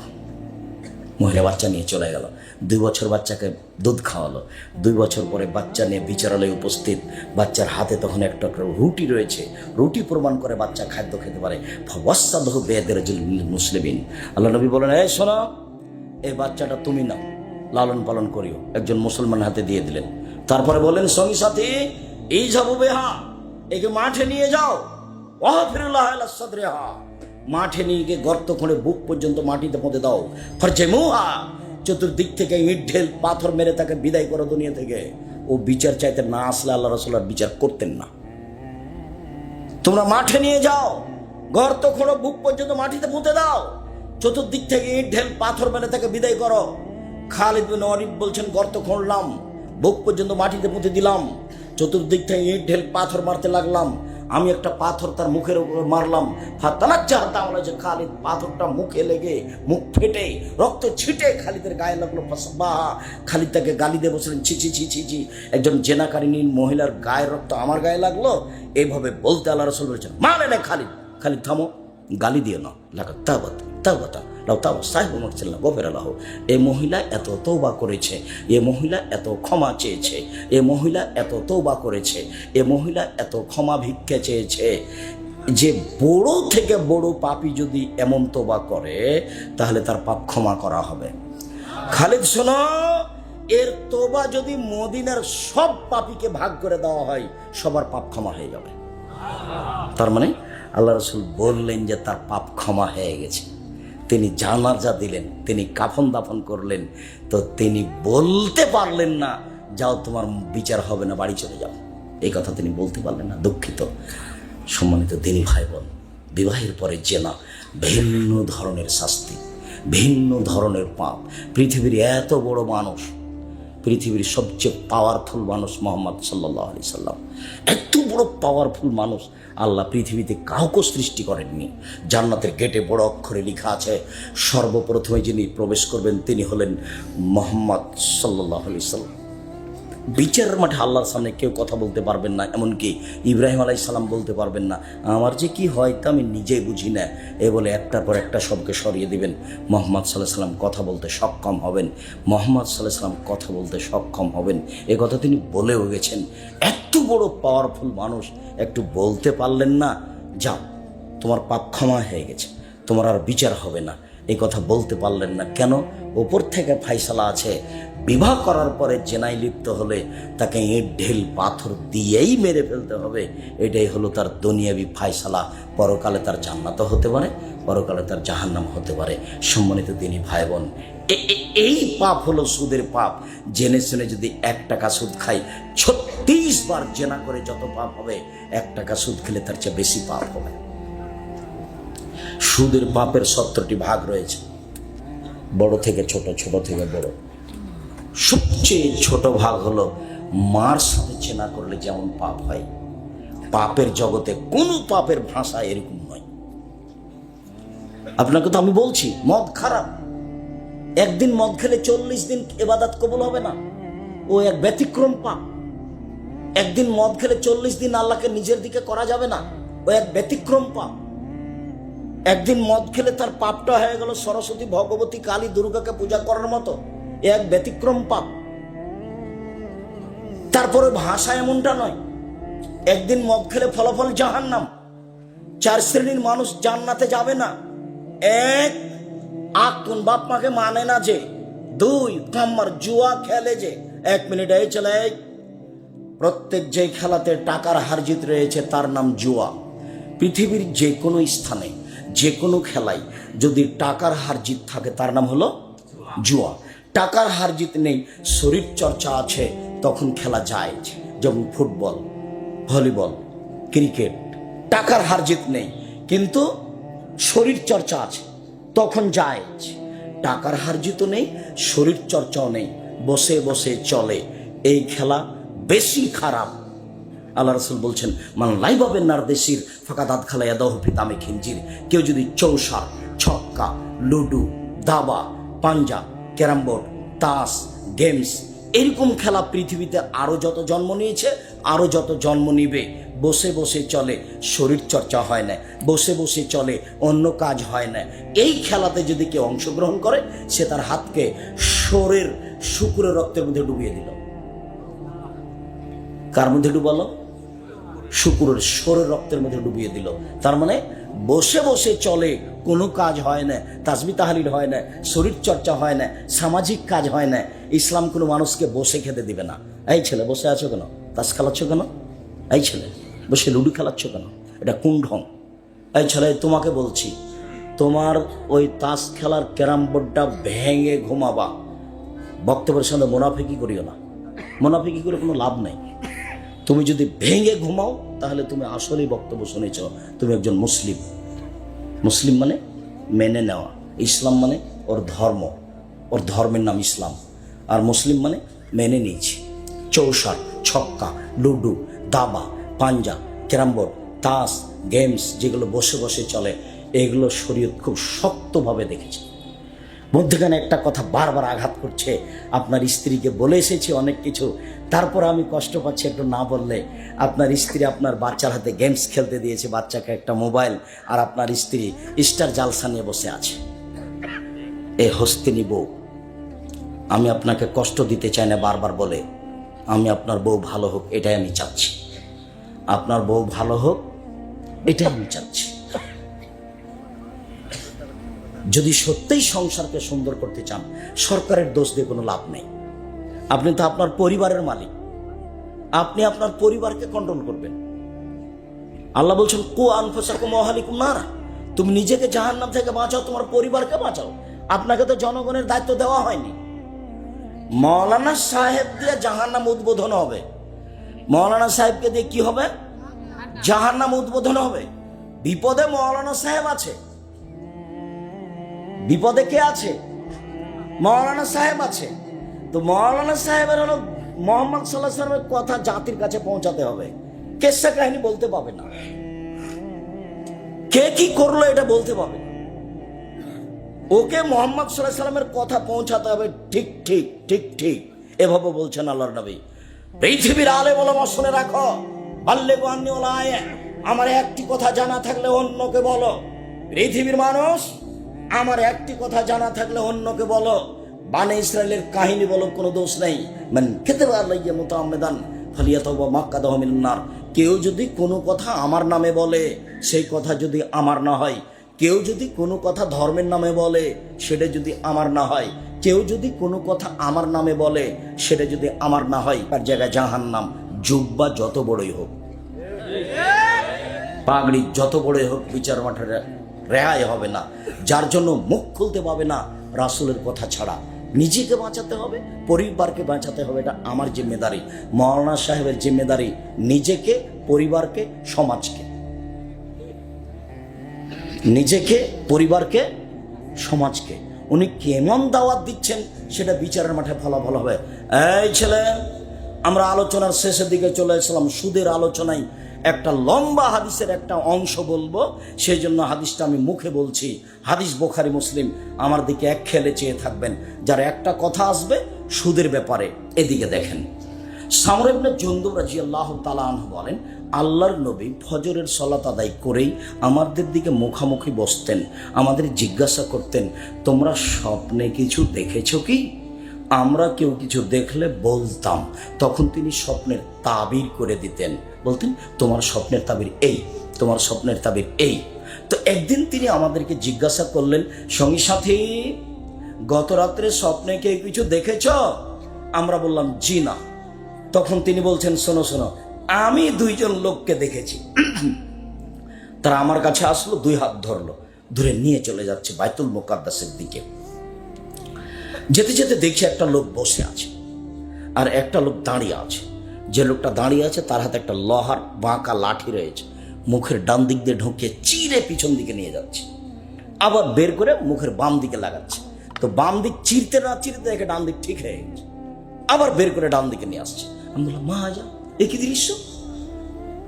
মহিলা বাচ্চা নিয়ে চলে গেল। 2 বছর বাচ্চাকে দুধ খাওয়ালো। 2 বছর পরে বাচ্চা নিয়ে বিচারালয়ে উপস্থিত। বাচ্চার হাতে তখন একটা রুটি রয়েছে। রুটি প্রমাণ করে বাচ্চা খাদ্য খেতে পারে। ফাওয়াসাদাহু বিয়াদির মুসলিমিন। আল্লাহ নবী বলেন, এই শোনো, এই বাচ্চাটা তুমি নাও, লালন পালন করিও। একজন মুসলমান হাতে দিয়ে দিলেন। তারপরে বললেন, সঙ্গী সাথী, এই যাবো বেহা, একে মাঠে নিয়ে যাও। ওয়াহফিরুল্লাহ আলা সাদরিহা, মাঠে নিয়ে গিয়ে গর্ত খুঁড়ে বুক পর্যন্ত মাটিতে পুঁতে দাও। ফারজেমুহা, চতুর্দিক থেকে ইট ঢেল পাথর মেরে তাকে বিদায় করো দুনিয়া থেকে। ও বিচার চাইতে না আসলে আল্লাহ রাসূল আর বিচার করতেন না। তোমরা মাঠে নিয়ে যাও, গর্ত খোঁড়ো, বুক পর্যন্ত মাটিতে পুঁতে দাও, চতুর্দিক থেকে ইট ঢেল পাথর মেরে তাকে বিদায় করো। খালিদ বিন ওয়ালিদ বলছেন, গর্ত খুঁড়লাম, বুক পর্যন্ত মাটিতে পুঁতে দিলাম, চতুর্দিক থেকে ইট ঢেল পাথর মারতে লাগলাম। আমি একটা পাথর তার মুখের উপর মারলাম। খালিদ পাথরটা মুখে লেগে মুখ ফেটে রক্ত ছিটে খালিদের গায়ে লাগলো। খালিদ তাকে গালি দিয়ে বসলেন, ছি ছি ছি ছি ছি, একজন জেনাকারিনী মহিলার গায়ের রক্ত আমার গায়ে লাগলো। এইভাবে বলতে আল্লাহ রাসূল বলছেন, মানে না খালিদ, খালিদ থামো, গালি দিও না। লাগা তাওবাত তাওবাতা লাউ তাওবা সাহেব মারছিলেন গফির আল্লাহ। এই মহিলা এত তওবা করেছে, এ মহিলা এত ক্ষমা চেয়েছে, এ মহিলা এত তওবা করেছে, এ মহিলা এত ক্ষমা ভিক্ষা চেয়েছে যে বড় থেকে বড় পাপী যদি এমন তওবা করে তাহলে তার পাপ ক্ষমা করা হবে। খালিদ শোনো, এর তওবা যদি মদিনার সব পাপীকে ভাগ করে দেওয়া হয় সবার পাপ ক্ষমা হয়ে যাবে। তার মানে আল্লাহ রাসূল বললেন যে তার পাপ ক্ষমা হয়ে গেছে। তিনি জানাজা দিলেন, তিনি কাফন দাফন করলেন, তো তিনি বলতে পারলেন না যাও তোমার বিচার হবে না, বাড়ি চলে যাও। এই কথা তিনি বলতে পারলেন না। দুঃখিত। সম্মানিত দিনী ভাই বোন, বিবাহের পরে জেনা ভিন্ন ধরনের শাস্তি, ভিন্ন ধরনের পাপ। পৃথিবীর এত বড় মানুষ, পৃথিবীর সবচেয়ে পাওয়ারফুল মানুষ মুহাম্মদ সাল্লাল্লাহু আলাইহি সাল্লাম, এত বড় পাওয়ারফুল মানুষ আল্লাহ পৃথিবীতে কাউকে সৃষ্টি করেননি। জান্নাতের গেটে বড় অক্ষরে লেখা আছে, সর্বপ্রথমে যিনি প্রবেশ করবেন তিনি হলেন মুহাম্মদ সাল্লাল্লাহু আলাইহি সাল্লাম। বিচারের মাঠে আল্লাহর সামনে কেউ কথা বলতে পারবেন না, এমনকি ইব্রাহিম আলাইহিস সালাম বলতে পারবেন না আমার যে কি হয় তা আমি নিজেই বুঝি না, এ বলে একটার পর একটা সবকে সরিয়ে দিবেন। মুহাম্মদ সাল্লাল্লাহু আলাইহি সাল্লাম কথা বলতে সক্ষম হবেন, মুহাম্মদ সাল্লাল্লাহু আলাইহি সাল্লাম কথা বলতে সক্ষম হবেন, এ কথা তিনি বলেও গেছেন। এত বড় পাওয়ারফুল মানুষ একটু বলতে পারলেন না যাও তোমার পাপ ক্ষমা হয়ে গেছে, তোমার আর বিচার হবে না, এই কথা বলতে পারলেন না কেন? ওপর থেকে ফাইসালা আছে, বিবাহ করার পরে জেনায় লিপ্ত হলে তাকে ইট ঢেল পাথর দিয়েই মেরে ফেলতে হবে। এটাই হলো তার দুনিয়াবি ফাইসালা। পরকালে তার জান্নাতও হতে পারে, পরকালে তার জাহান্নাম হতে পারে। সম্মানিত দিনী ভাই বোন, এই পাপ হলো সুদের পাপ। জেনে শুনে যদি 1 টাকা সুদ খাই, 36 বার জেনা করে যত পাপ হবে, 1 টাকা সুদ খেলে তার চেয়ে বেশি পাপ হবে। সুদের পাপের 17টি ভাগ রয়েছে, বড় থেকে ছোট, ছোট থেকে বড়। সবচেয়ে ছোট ভাগ হলো মার সাথে চেনা করলে যেমন পাপ হয়। পাপের জগতে কোনো পাপের ভাষা এরকম নয়। আপনাকে তো আমি বলছি মদ খারাপ, একদিন মদ খেলে 40 দিন ইবাদত কবুল হবে না, ও এক ব্যতিক্রম পাপ। একদিন মদ খেলে 40 দিন আল্লাহকে নিজের দিকে করা যাবে না, ও এক ব্যতিক্রম পাপ। একদিন মদ খেলে তার পাপটা হয়ে গেল সরস্বতী, ভগবতী, কালী, দুর্গাকে পূজা করার মতো, এক ব্যতিক্রম পাপ। তারপরে ভাষা এমনটা নয়, একদিন মদ খেলে ফলাফল জাহান্নাম। 4 শ্রেণীর মানুষ জান্নাতে যাবে না। 1, কোন বাপ মাকে মানে না যে। 2, কাম্মার জুয়া খেলে যে। 1 মিনিট এই চলে। প্রত্যেক যে খেলাতে টাকার হারজিত রয়েছে তার নাম জুয়া। পৃথিবীর যে কোনো স্থানে যে কোনো খেলায় যদি টাকার হারজিত থাকে তার নাম হলো জুয়া। টাকার হারজিত নেই, শরীর চর্চা আছে, তখন খেলা যায়। যেমন ফুটবল, ভলিবল, ক্রিকেট। টাকার হারজিত নেই কিন্তু শরীর চর্চা আছে, তখন যায়। টাকার হারজিত নেই, শরীর চর্চাও নেই, বসে বসে চলে, এই খেলা বেশি খারাপ। আল্লাহ রাসূল বলছেন, মান লাইবা বিন নারদেশির ফাকাদ আদখালা ইয়াদাহু ফি দামি খিনজির। কেউ যদি চৌসার, ছক্কা, লুডু, দাবা, পাঞ্জা, ক্যারাম বোর্ড, তাস, গেমস, এরকম খেলা পৃথিবীতে আরো যত জন্ম নিয়েছে আরও যত জন্ম নিবে, বসে বসে চলে, শরীর চর্চা হয় না, বসে বসে চলে, অন্য কাজ হয় না। এই খেলাতে যদি কেউ অংশগ্রহণ করে, সে তার হাতকে শরীর শুক্রের রক্তের মধ্যে ডুবিয়ে দিল। কার মধ্যে ডুবালো? শুক্রের শরীর রক্তের মধ্যে ডুবিয়ে দিল। তার মানে বসে বসে চলে, কোনো কাজ হয় না, তাসবিহ তাহলিল হয় না, শরীর চর্চা হয় না, সামাজিক কাজ হয় না। ইসলাম কোনো মানুষকে বসে খেতে দিবে না। এই ছেলে বসে আছো কেন? তাস খেলাচ্ছ কেন? এই ছেলে বসে লুডো খেলাচ্ছ কেন? এটা কোন ঢং? এই ছেলে তোমাকে বলছি, তোমার ওই তাস খেলার ক্যারাম বোর্ডটা ভেঙে ঘুমাবা। বক্তব্যের সঙ্গে মুনাফিকি করিও না। মুনাফিকি করে কোনো লাভ নেই। তুমি যদি ভেঙে ঘুমাও, তাহলে তুমি আসলেই বক্তব্য শুনেছ, তুমি একজন মুসলিম। মুসলিম মানে মেনে নেওয়া, ইসলাম মানে ওর ধর্ম, ওর ধর্মের নাম ইসলাম। আর মুসলিম মানে মেনে নিয়েছি। চৌসার, ছক্কা, লুডো, দাবা, পাঞ্জা, ক্যারাম বোর্ড, তাস, গেমস যেগুলো বসে বসে চলে, এগুলো শরীয়ত খুব শক্তভাবে দেখেছে। মধ্যখানে একটা কথা বারবার আঘাত করছে। আপনার স্ত্রীকে বলে এসেছি অনেক কিছু, তারপর আমি কষ্ট পাচ্ছি একটু না বললে। আপনার স্ত্রী আপনার বাচ্চার হাতে গেমস খেলতে দিয়েছে, বাচ্চাকে একটা মোবাইল, আর আপনার স্ত্রী স্টার জালসা নিয়ে বসে আছে। এ হস্তিনী বউ, আমি আপনাকে কষ্ট দিতে চাই না বারবার বলে, আমি আপনার বউ ভালো হোক এটাই আমি চাচ্ছি। আপনার বউ ভালো হোক এটাই আমি চাচ্ছি। যদি সত্যিই সংসারকে সুন্দর করতে চান, সরকারের দোষ দিয়ে কোনো লাভ নেই। আপনি তো আপনার পরিবারের মালিক, আপনি আপনার পরিবারকে কন্ট্রোল করবেন। আল্লাহ বলছেন কু আনফুসাকুম ওয়া আহলিকুম নারা, তুমি নিজেকে জাহান্নাম থেকে বাঁচাও, তোমার পরিবারকে বাঁচাও। আপনাকে তো জনগণের দায়িত্ব দেওয়া হয়নি। মৌলানা সাহেব দিয়ে জাহান্নাম উদ্বোধন হবে। মৌলানা সাহেবকে দিয়ে কি হবে? জাহান্নাম উদ্বোধন হবে। বিপদে মৌলানা সাহেব আছে। বিপদে কে আছে? মৌলানা সাহেব আছে। তো মৌলানা সাহেবের হলো মোহাম্মদ সাল্লাল্লাহু আলাইহি ওয়াসাল্লামের কথা জাতির কাছে পৌঁছাতে হবে। কেসা কাহিনী বলতে পাবে না, কে কি করলো এটা বলতে পাবে না। ওকে মোহাম্মদ সাল্লাল্লাহু আলাইহি ওয়াসাল্লামের কথা পৌঁছাতে হবে। ঠিক ঠিক ঠিক ঠিক এভাবে বলছেন আল্লাহর নবী। পৃথিবীর আলেম ওলামা শুনে রাখো, বাল্লিগু আন্নী ওয়ালা আয়া, আমার একটি কথা জানা থাকলে অন্যকে বলো। পৃথিবীর মানুষ, আমার একটি কথা জানা থাকলে অন্যকে বলো। বানে ইসরায়েলের কাহিনী বলো, কোনো দোষ নেই। মান কাযাবা আলাইয়া মুতাআম্মিদান ফালিয়াতাওবা মাক্কাদাহু মিনান নার। কেউ যদি কোনো কথা আমার নামে বলে, সেই কথা যদি আমার না হয়, কেউ যদি কোনো কথা ধর্মের নামে বলে, সেটা যদি আমার না হয়, কেউ যদি কোনো কথা আমার নামে বলে, সেটা যদি আমার না হয়, তার জায়গায় জাহান্নাম। জুব্বা যত বড়ই হোক, পাগড়ি যত বড়ই হোক, বিচার মাঠে রেহাই হবে না। যার জন্য মুখ খুলতে পাবে না রাসূলের কথা ছাড়া। নিজেকে বাঁচাতে হবে, পরিবারকে বাঁচাতে হবে, এটা আমার জিম্মেদারি। মৌলানা সাহেবের জিম্মেদারি নিজেকে, পরিবারকে, সমাজকে। নিজেকে, পরিবারকে, সমাজকে। উনি কেমন দাওয়াত দিচ্ছেন সেটা বিচারের মাঠে ফলাফল হবে। এই ছেলে, আমরা আলোচনার শেষের দিকে চলে আসলাম। সুদের আলোচনায় একটা লম্বা হাদিসের একটা অংশ বলবো, সেই জন্য হাদিসটা আমি মুখে বলছি। হাদিস বুখারী মুসলিম, আমার দিকে এক খেলে চেয়ে থাকবেন। যার একটা কথা আসবে সুদের ব্যাপারে, এদিকে দেখেন। সামর ইবনে জুনদুব রাদিয়াল্লাহু তাআলা আনহু বলেন, আল্লাহর নবী ফজরের সালাত আদায় করেই আমাদের দিকে মুখামুখি বসতেন, আমাদের জিজ্ঞাসা করতেন, তোমরা স্বপ্নে কিছু দেখেছো কি? আমরা কেউ কিছু দেখলে বলতাম, তখন তিনি স্বপ্নের তাবির করে দিতেন। বলতেন, তোমার স্বপ্নের তাবির এই, তোমার স্বপ্নের তাবির এই। তো একদিন তিনি আমাদেরকে জিজ্ঞাসা করলেন, সঙ্গী সাথী, গত রাত্রে স্বপ্নে কেউ কিছু দেখেছ? আমরা বললাম জি না। তখন তিনি বলছেন, শোনো শোনো, আমি দুইজন লোককে দেখেছি। তারা আমার কাছে আসলো, দুই হাত ধরলো, ধরে নিয়ে চলে যাচ্ছে বাইতুল মুকাদ্দাসের দিকে। যেতে যেতে দেখছি একটা লোক বসে আছে আর একটা লোক দাঁড়িয়ে আছে। যে লোকটা দাঁড়িয়ে আছে তার হাতে একটা লোহার বাঁকা লাঠি রয়েছে, মুখের ডান দিক দিয়ে ঢুকিয়ে চিরে পিছন দিকে নিয়ে যাচ্ছে, আবার বের করে মুখের বাম দিকে লাগাচ্ছে। তো বাম দিক চিরতে না চিরতে দেখে ডান দিক ঠিক হয়ে গেছে, আবার বের করে ডান দিকে নিয়ে আসছে। আমি বললাম, মা যা, একই দৃশ্য।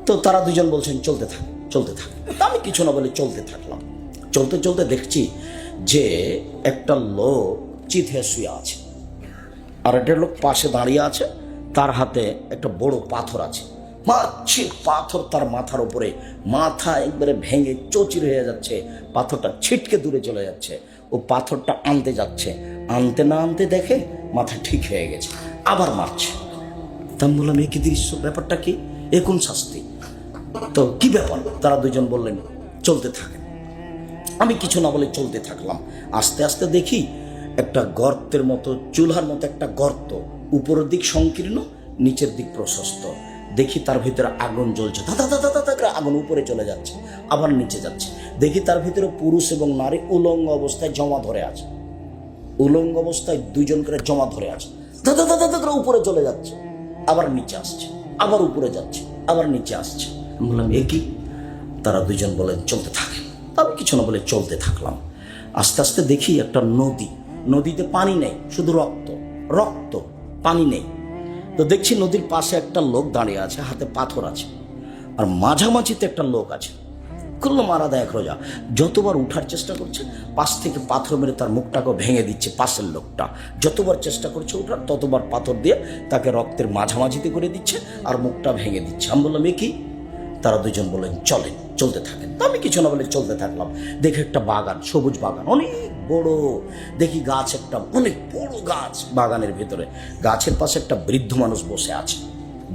তো তারা দুজন বলছেন, চলতে থাক চলতে থাক। আমি কিছু না বলে চলতে থাকলাম। চলতে চলতে দেখছি যে একটা লোক চিথে শুয়ে আছে, আর একটা লোক পাশে দাঁড়িয়ে আছে, তার হাতে একটা বড় পাথর আছে। মারছে, পাথর তার মাথার উপরে, মাথা একবারে ভেঙে চৌচির হয়ে যাচ্ছে, পাথরটা ছিটকে দূরে চলে যাচ্ছে। ও পাথরটা আনতে যাচ্ছে, আনতে না আনতে দেখে মাথা ঠিক হয়ে গেছে, আবার মারছে। তা আমি বললাম, এ কি দৃশ্য, ব্যাপারটা কি, এ কোন শাস্তি? তো কি ব্যাপার? তারা দুজন বললেন, চলতে থাকেন। আমি কিছু না বলে চলতে থাকলাম। আস্তে আস্তে দেখি একটা গর্তের মতো, চুলহার মতো একটা গর্ত, উপরের দিক সংকীর্ণ, নিচের দিক প্রশস্ত। দেখি তার ভিতরে আগুন জ্বলছে, দাদা দাদা দাদা করে আগুন উপরে চলে যাচ্ছে, আবার নিচে যাচ্ছে। দেখি তার ভিতরে পুরুষ এবং নারী উলঙ্গ অবস্থায় জমা ধরে আছে, উলঙ্গ অবস্থায় দুইজন করে জমা ধরে আছে, দাদা দাদা দাদা করে উপরে চলে যাচ্ছে, আবার নিচে আসছে, আবার উপরে যাচ্ছে, আবার নিচে আসছে। আমি বললাম, এ কি? তারা দুইজন বলেন, চলতে থাকে। আমি কিছু না বলে চলতে থাকলাম। আস্তে আস্তে দেখি একটা নদী, নদীতে পানি নেই, শুধু রক্ত, রক্ত, পানি নেই। তো দেখছি নদীর পাশে একটা লোক দাঁড়িয়ে আছে, হাতে পাথর আছে, আর মাঝামাঝিতে একটা লোক আছে, খুললো মারা দেয় এক রোজা। যতবার উঠার চেষ্টা করছে, পাশ থেকে পাথর মেরে তার মুখটাকে ভেঙে দিচ্ছে পাশের লোকটা। যতবার চেষ্টা করছে উঠার, ততবার পাথর দিয়ে তাকে রক্তের মাঝামাঝিতে করে দিচ্ছে আর মুখটা ভেঙে দিচ্ছে। আমি বললাম, এ কি? তারা দুজন বললেন, চলেন, চলতে থাকেন। তো আমি কিছু না বলে চলতে থাকলাম। দেখে একটা বাগান, সবুজ বাগান, অনেক বড়। দেখি গাছ, একটা অনেক বড় গাছ, বাগানের ভেতরে গাছের পাশে একটা বৃদ্ধ মানুষ বসে আছে,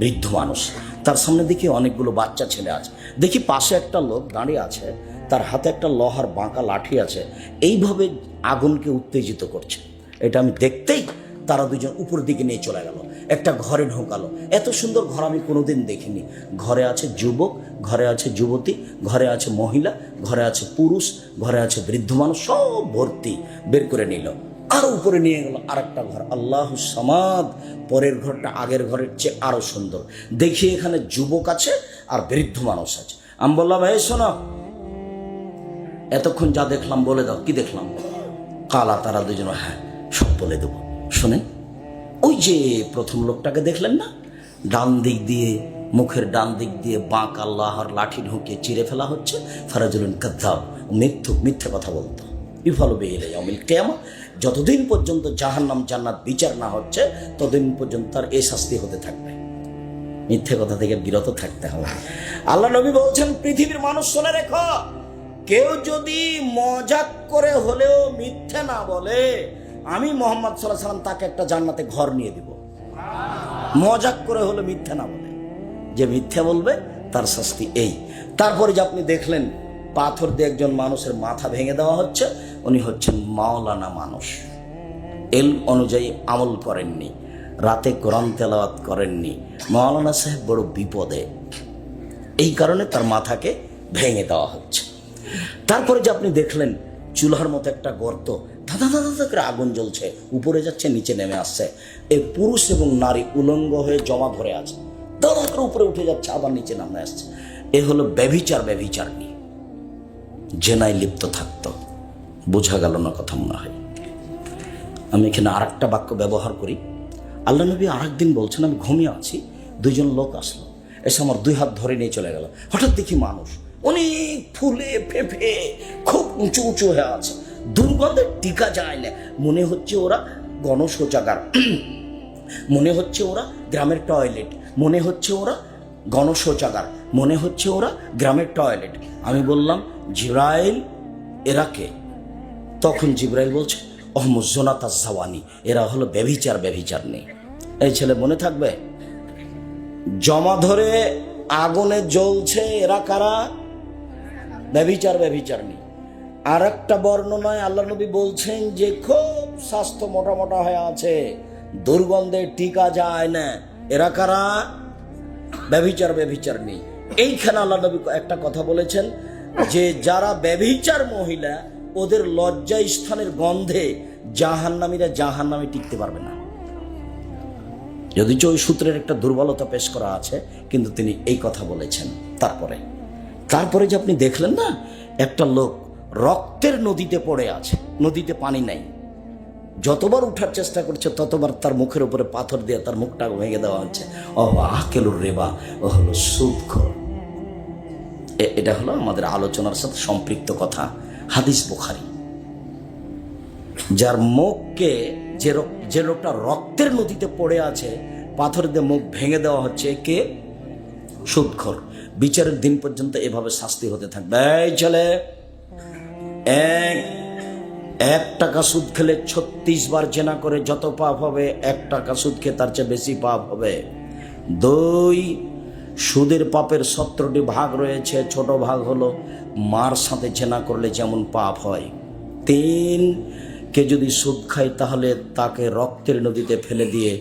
বৃদ্ধ মানুষ। তার সামনে দেখি অনেকগুলো বাচ্চা ছেলে আছে। দেখি পাশে একটা লোক দাঁড়িয়ে আছে, তার হাতে একটা লোহার বাঁকা লাঠি আছে, এইভাবে আগুনকে উত্তেজিত করছে। এটা আমি দেখতেই তারা দুজন উপর দিকে নিয়ে চলে গেল, একটা ঘরে ঢোকালো। এত সুন্দর ঘর আমি কোনোদিন দেখিনি। ঘরে আছে যুবক, ঘরে আছে যুবতী, ঘরে আছে মহিলা, ঘরে আছে পুরুষ, ঘরে আছে বৃদ্ধ মানুষ, সব ভর্তি। বের করে নিল, আরো উপরে নিয়ে গেল আর একটা ঘর, আল্লাহ সামাদ। পরের ঘরটা আগের ঘরের চেয়ে আরো সুন্দর। দেখি এখানে যুবক আছে আর বৃদ্ধ মানুষ আছে। আমি বললাম, এই শোনো, এতক্ষণ যা দেখলাম বলে দাও, কি দেখলাম? কালা। তারা দুজন, হ্যাঁ সব বলে দেবো। শোনেন, ওই যে প্রথম লোকটাকে দেখলেন না, ডান দিক দিয়ে, মুখের ডান দিক দিয়ে বাঁক আল্লাহর লাঠি ঢুকিয়ে চিরে ফেলা হচ্ছে। ফারাজুলুন কাযযাব, মিথ্যুক, মিথ্যে কথা বলতো। ইউফালু বিহি ইলা ইয়াউমিল কিয়ামা, যতদিন পর্যন্ত জাহান্নাম জান্নাত বিচার না হচ্ছে, ততদিন পর্যন্ত তার এই শাস্তি হতে থাকবে। মিথ্যে কথা থেকে বিরত থাকতে হবে। আল্লাহ নবী বলছেন, পৃথিবীর মানুষ শুনে রেখো, কেউ যদি মজাক করে হলেও মিথ্যে না বলে, আমি মুহাম্মদ সাল্লাল্লাহু আলাইহি ওয়াসাল্লাম তাকে একটা জান্নাতে ঘর নিয়ে দিব। মজাক করে হলে মিথ্যে না বলে, যে মিথ্যে বলবে তার শাস্তি এই। তারপরে যে আপনি দেখলেন পাথর দিয়ে একজন মানুষের মাথা ভেঙে দেওয়া হচ্ছে, উনি হচ্ছেন মাওলানা মানুষ, ইলম অনুযায়ী আমল করেননি, রাতে কোরআন তেলাওয়াত করেননি। মাওলানা সাহেব বড় বিপদে, এই কারণে তার মাথাকে ভেঙে দেওয়া হচ্ছে। তারপরে যে আপনি দেখলেন চুলার মতো একটা গর্ত, ধাঁধা ধাঁধা ধাঁধা করে আগুন জ্বলছে, উপরে যাচ্ছে, নিচে নেমে আসছে। এই পুরুষ এবং নারী উলঙ্গ হয়ে জমা ধরে আছে, দাঁড়া করে উপরে উঠে যাচ্ছে, আবার নিচে নামে আসছে। এ হলো ব্যভিচার, ব্যভিচারণী, জেনায় লিপ্ত থাকতো। বোঝা গেল না কথা মনে হয়? আমি এখানে আর একটা বাক্য ব্যবহার করি। আল্লাহ নবী আর একদিন বলছেন, আমি ঘুমিয়ে আছি, দুইজন লোক আসলো, এসে আমার দুই হাত ধরে নিয়ে চলে গেল। হঠাৎ দেখি মানুষ অনেক ফুলে ফেঁপে খুব উঁচু উঁচু হয়ে আছে, দুর্গন্ধে টিকা যায় না। মনে হচ্ছে ওরা গণশৌচাগার, মনে হচ্ছে ওরা গ্রামের টয়লেট, মনে হচ্ছে ওরা গণশৌচাগার, মনে হচ্ছে ওরা গ্রামের টয়লেট। আমি বললাম, জিব্রাইল, এরা কে? তখন জিব্রাইল বলছে, অহমুজনাতা জাওয়ানি, এরা হলো ব্যভিচার, ব্যভিচার নেই। এই ছেলে মনে থাকবে, জমা ধরে আগুনে জ্বলছে, এরা কারা? ব্যভিচার, ব্যভিচার নেই। আর একটা বর্ণনায় আল্লাহ নবী বলছেন যে খুব স্বাস্থ্য মোটা মোটা হয়ে আছে, দুর্গন্ধে টিকা যায় না, এরা কারা? ব্যভিচার, ব্যভিচার নেই। এইখানে আল্লাহ নবী একটা কথা বলেছেন যে যারা ব্যভিচার মহিলা, ওদের লজ্জা স্থানের গন্ধে জাহান্নামীরা জাহান্নামে টিকতে পারবে না। যদিচ ওই সূত্রের একটা দুর্বলতা পেশ করা আছে, কিন্তু তিনি এই কথা বলেছেন। তারপরে যে আপনি দেখলেন না, একটা লোক রক্তের নদীতে পড়ে আছে, নদীতে পানি নাই, যতবার উঠার চেষ্টা করছে ততবার তার মুখের উপরে পাথর দিয়ে তার মুখটা ভেঙে দেওয়া হচ্ছে। আকেলুর রেবা, ও হলো সুদখোর। এটা হলো আমাদের আলোচনার সাথে সম্পৃক্ত কথা, হাদিস বুখারী। যার মুখকে, যে লোকটা রক্তের নদীতে পড়ে আছে, পাথর দিয়ে মুখ ভেঙে দেওয়া হচ্ছে, কে? সুদখোর। বিচারের দিন পর্যন্ত এভাবে শাস্তি হতে থাকবে। এই ছেলে, এক টাকা সুদ খেলে 36 বার জেনা করে যত পাপ হবে, 1 টাকা সুদ খেয়ে তার চেয়ে বেশি পাপ হবে। 2, সুদের পাপের 17টি ভাগ রয়েছে, ছোট ভাগ হলো মার সাথে জেনা করলে যেমন পাপ হয়। 3, কে যদি সুদ খায় তাহলে তাকে রক্তের নদীতে ফেলে দিয়ে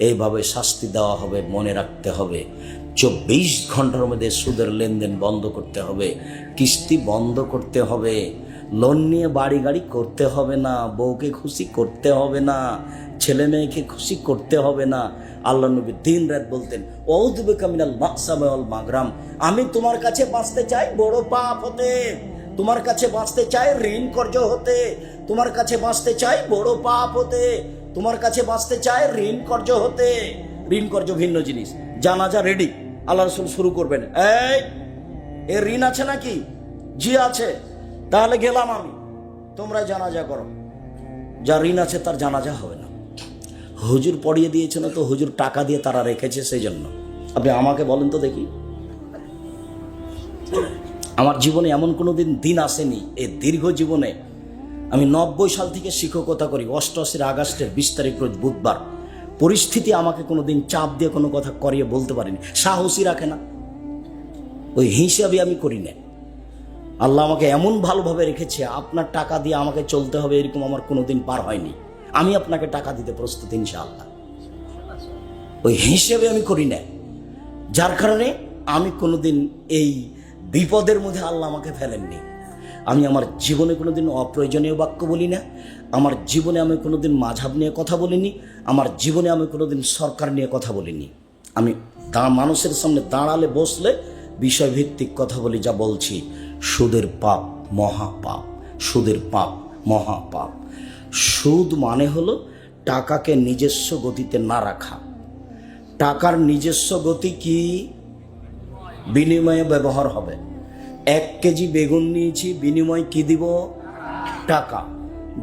এইভাবে শাস্তি দেওয়া হবে। মনে রাখতে হবে 24 ঘন্টার মধ্যে সুদের লেনদেন বন্ধ করতে হবে, কিস্তি বন্ধ করতে হবে, লোন নিয়ে বাড়ি গাড়ি করতে হবে না, বউকে খুশি করতে হবে না, ছেলে মেয়েকে খুশি করতে হবে না। আল্লাহ নবী দিন রাত বলতেন, আউযু বিকা মিনাল মাকসাম ওয়াল মাগরাম, আমি তোমার কাছে বাঁচতে চাই বড় পাপ হতে, তোমার কাছে বাঁচতে চাই ঋণ কর্জ হতে, তোমার কাছে বাঁচতে চাই বড় পাপ হতে, তোমার কাছে বাঁচতে চাই ঋণ কর্জ হতে। ঋণ কর্জ ভিন্ন জিনিস। জানাজা রেডি, আল্লাহ রাসূল শুরু করবেন। এ ঋণ আছে নাকি? জি আছে, তাহলে গেলাম আমি, তোমরা জানাজা করো। যার ঋণ আছে তার জানাজা হবে না। হুজুর পড়িয়ে দিয়েছে না তো, হুজুর টাকা দিয়ে তারা রেখেছে, সেই জন্য। আপনি আমাকে বলেন তো দেখি, আমার জীবনে এমন কোনো দিন আসেনি, এই দীর্ঘ জীবনে আমি 90 সাল থেকে শিক্ষকতা করি। 88 আগস্টের 20 তারিখ রোজ বুধবার, পরিস্থিতি আমাকে কোনো দিন চাপ দিয়ে কোনো কথা করিয়ে বলতে পারিনি। সাহসী রাখে না, ওই হিসাবে আমি করি না। আল্লাহ আমাকে এমন ভালোভাবে রেখেছে, আপনার টাকা দিয়ে আমাকে চলতে হবে এরকম আমার কোনোদিন পার হয়নি। আমি আপনাকে টাকা দিতে প্রস্তুত ইনশাআল্লাহ। ওই হিসেবে আমি করি না, যার কারণে আমি কোনোদিন এই বিপদের মধ্যে আল্লাহ আমাকে ফেলেননি। আমি আমার জীবনে কোনোদিন অপ্রয়োজনীয় বাক্য বলি না, আমার জীবনে আমি কোনোদিন মাঝহাব নিয়ে কথা বলিনি, আমার জীবনে আমি কোনোদিন সরকার নিয়ে কথা বলিনি। আমি মানুষের সামনে দাঁড়ালে বসলে বিষয়ভিত্তিক কথা বলি। যা বলছি, সুদের পাপ মহাপাপ, সুদের পাপ মহাপাপ। সুদ মানে হলো টাকাকে নিজস্ব গতিতে না রাখা। টাকার নিজস্ব গতি কি? বিনিময়ে ব্যবহার হবে। 1 কেজি বেগুন নিয়েছি, বিনিময় কি দিব? টাকা।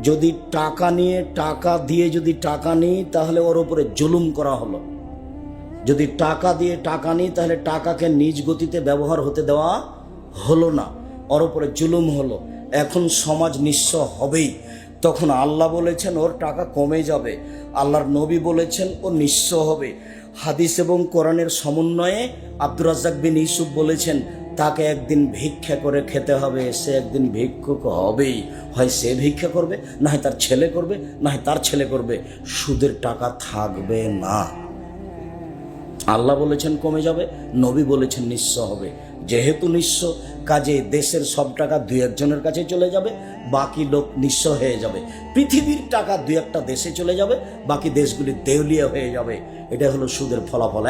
যদি টাকা দিয়ে যদি টাকা নিই তাহলে ওর উপরে জুলুম করা হলো। যদি টাকা দিয়ে টাকা নিই তাহলে টাকাকে নিজ গতিতে ব্যবহার হতে দেওয়া হলো না, ওর উপরে জুলুম হলো। এখন সমাজ নিঃস্ব হবেই। তখন আল্লাহ বলেছেন ওর টাকা কমে যাবে, আল্লাহর নবী বলেছেন ও নিঃস্ব হবে। হাদিস এবং কোরআনের সমন্বয়ে আব্দুর রাজ্জাক বিন ইউসুফ বলেছেন তাকে একদিন ভিক্ষা করে খেতে হবে, সে একদিন ভিক্ষুক হবেই। হয় সে ভিক্ষা করবে, না হয় তার ছেলে করবে, না হয় তার ছেলে করবে। সুদের টাকা থাকবে না। আল্লাহ বলেছেন কমে যাবে, নবী বলেছেন নিঃস্ব হবে। যেহেতু নিঃস্ব, কাজে দেশের সব টাকা 2-1 জনের কাছে চলে যাবে, বাকি লোক নিঃস্ব হয়ে যাবে। পৃথিবীর টাকা 2-1টা দেশে চলে যাবে, বাকি দেশগুলি দেউলিয়া হয়ে যাবে। এটা হলো সুদের ফলাফল।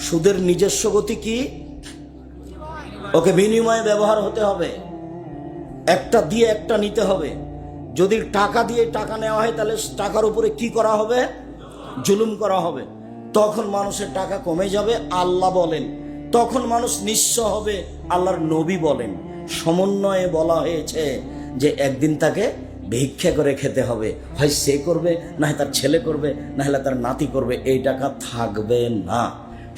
সুদের নিজস্ব গতি কি? ওকে বিনিময়ে ব্যবহার হতে হবে, একটা দিয়ে একটা নিতে হবে। যদি টাকা দিয়ে টাকা নেওয়া হয় তাহলে টাকার উপরে কি করা হবে? জুলুম করা হবে। তখন মানুষের টাকা কমে যাবে, আল্লাহ বলেন। তখন মানুষ নিঃস্ব হবে, আল্লাহর নবী বলেন। সমন্বয়ে বলা হয়েছে যে একদিন তাকে ভিক্ষা করে খেতে হবে, হয় সে করবে, না হয় তার ছেলে করবে, না হলে তার নাতি করবে। এই টাকা থাকবে না।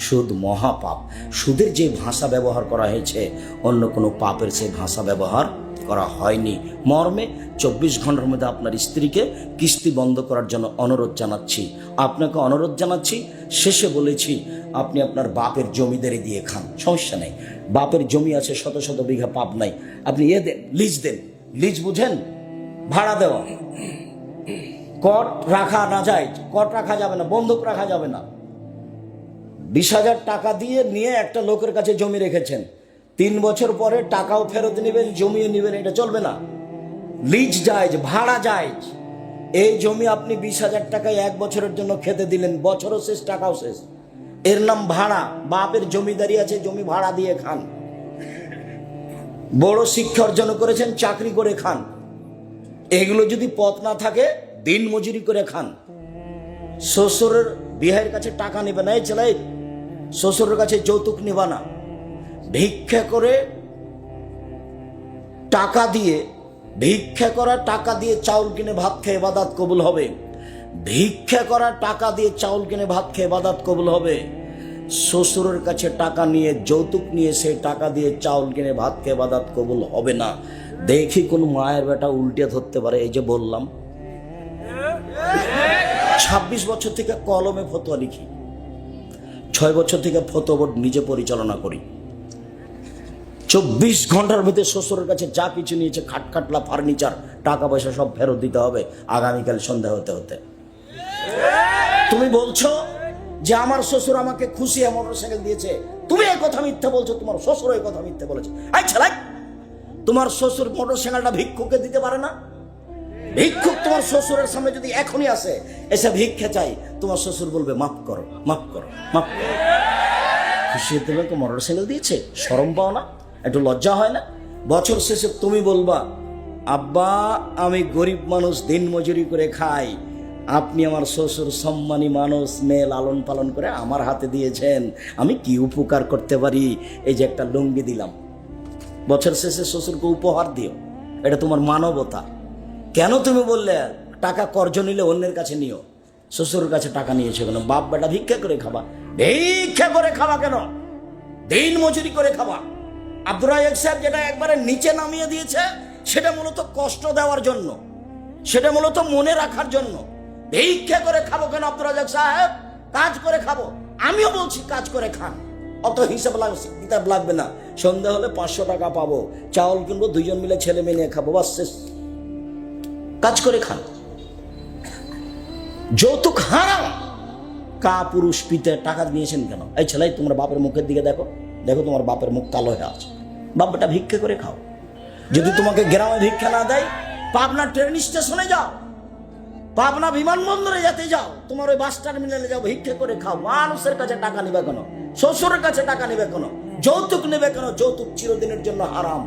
সুদ মহাপাপ। সুদের যে ভাষা ব্যবহার করা হয়েছে অন্য কোনো পাপের সে ভাষা ব্যবহার করা হয়নি। মর্মে 24 ঘন্টার মধ্যে আপনার স্ত্রীকে কিস্তি বন্ধ করার জন্য অনুরোধ জানাচ্ছি। আপনাকে অনুরোধ জানাচ্ছি। শেষে বলেছি আপনি আপনার বাপের জমিদারি দিয়ে খান, সমস্যা নেই। বাপের জমি আছে শত শত বিঘা, পাপ নাই। আপনি দেন, লিজ দেন। লিজ বুঝেন? ভাড়া দেওয়া। কট রাখা না যায়, কট রাখা যাবে না, বন্ধক রাখা যাবে না। 20,000 টাকা দিয়ে নিয়ে একটা লোকের কাছে জমি রেখেছেন, 3 বছর পরে টাকাও ফেরত নেবেন, জমিও নেবেন, এটা চলবে না। লিজ জায়েজ, ভাড়া জায়েজ। এই জমি আপনি 20,000 টাকায় 1 বছরের জন্য খেতে দিলেন, বছরও শেষ, টাকাও শেষ। এর নাম ভাড়া। বাপের জমিদারি আছে, জমি ভাড়া দিয়ে খান। বড় শিক্ষা অর্জন করেছেন, চাকরি করে খান। এগুলো যদি পথ না থাকে দিন মজুরি করে খান। শ্বশুরের বিয়ের কাছে টাকা নেবে না, এই ছেলে শ্বশুরের কাছে যৌতুক নেবা না। ভিক্ষা করে টাকা দিয়ে, ভিক্ষা করা টাকা দিয়ে চাউল কিনে ভাত খেয়ে ইবাদত কবুল হবে। ভিক্ষা করা টাকা দিয়ে চাউল কিনে ভাত খেয়ে ইবাদত কবুল হবে। শ্বশুরের কাছে টাকা নিয়ে যৌতুক নিয়ে সেই টাকা দিয়ে চাউল কিনে ভাত খেয়ে বাদাত কবুল হবে না। দেখি কোন মায়ের বেটা উল্টে ধরতে পারে। এই যে বললাম 26 বছর থেকে কলমে ফতোয়া লিখি, 6 বছর থেকে ফতোয়া বোর্ড নিজে পরিচালনা করি। 24 ঘন্টার ভিতরে শ্বশুরের কাছে যা কিছু নিয়েছে, খাটখাটলা, ফার্নিচার, টাকা পয়সা সব ফেরত দিতে হবে আগামীকাল সন্ধ্যা হতে হতে। তুমি বলছো যে আমার শ্বশুর আমাকে খুশি মোটরসাইকেল দিয়েছে, তুমি এই কথা মিথ্যা বলছো, তোমার শ্বশুর এই কথা মিথ্যা বলেছে। আই ছেলাই, তোমার শ্বশুর মোটরসাইকেলটা ভিক্ষুককে দিতে পারে না? ভিক্ষুক তোমার শ্বশুরের সামনে যদি এখনই আসে, এসে ভিক্ষা চাই, তোমার শ্বশুর বলবে মাফ করো, মাফ করো, মাফ করো। খুশি তোমাকে মোটরসাইকেল দিয়েছে, শরম পাও না? একটু লজ্জা হয় না? বছর শেষে তুমি বলবা, আব্বা আমি গরিব মানুষ, দিন মজুরি করে খাই, আপনি আমার শ্বশুর সম্মানী মানুষ, মেয়ে লালন পালন করে আমার হাতে দিয়েছেন, আমি কি উপকার করতে পারি? এই যে একটা লুঙ্গি দিলাম। বছর শেষে শ্বশুরকে উপহার দিও, এটা তোমার মানবতা। কেন তুমি বললে টাকা কর্জ নিলে অন্যের কাছে নিও? শ্বশুরের কাছে টাকা নিয়েছো কেন? বাপ বেটা ভিক্ষা করে খাবা। ভিক্ষা করে খাবা কেন? দিন মজুরি করে খাবা। আব্দুর রাজ্জাক সাহেব যেটা একবারে নিচে নামিয়ে দিয়েছে, সেটা মূলত কষ্ট দেওয়ার জন্য, সেটা মূলত মনে রাখার জন্য। ভিক্ষা করে খাবো কেন আব্দুর রাজ্জাক সাহেব? কাজ করে খাবো। আমিও বলছি কাজ করে খান, অত হিসাব কিতাব লাগবে না। সন্ধ্যা হলে 500 টাকা পাবো, চাউল কিনবো, 2 জন মিলে ছেলে মেয়ে নিয়ে খাবো, বাস শেষ। কাজ করে খান। যৌতুক হারাম। কা পুরুষ পিতে টাকা নিয়েছেন কেন? এই ছেলে, তোমার বাপের মুখের দিকে দেখো, দেখো তোমার বাপের মুখ কালো হয়ে আছে। বাপটা ভিক্ষা করে খাও। যদি তোমাকে গ্রামে ভিক্ষা না দেয়, পাবনা ট্রেন স্টেশনে যাও, পাবনা বিমানবন্দরে যেতে যাও, তোমার ওই বাস টার্মিনালে যাও, ভিক্ষা করে খাও। মানুষের কাছে টাকা নিবে কেন? শ্বশুরের কাছে টাকা নিবে কেন? যৌতুক নেবে কেন? যৌতুক চিরদিনের জন্য হারাম।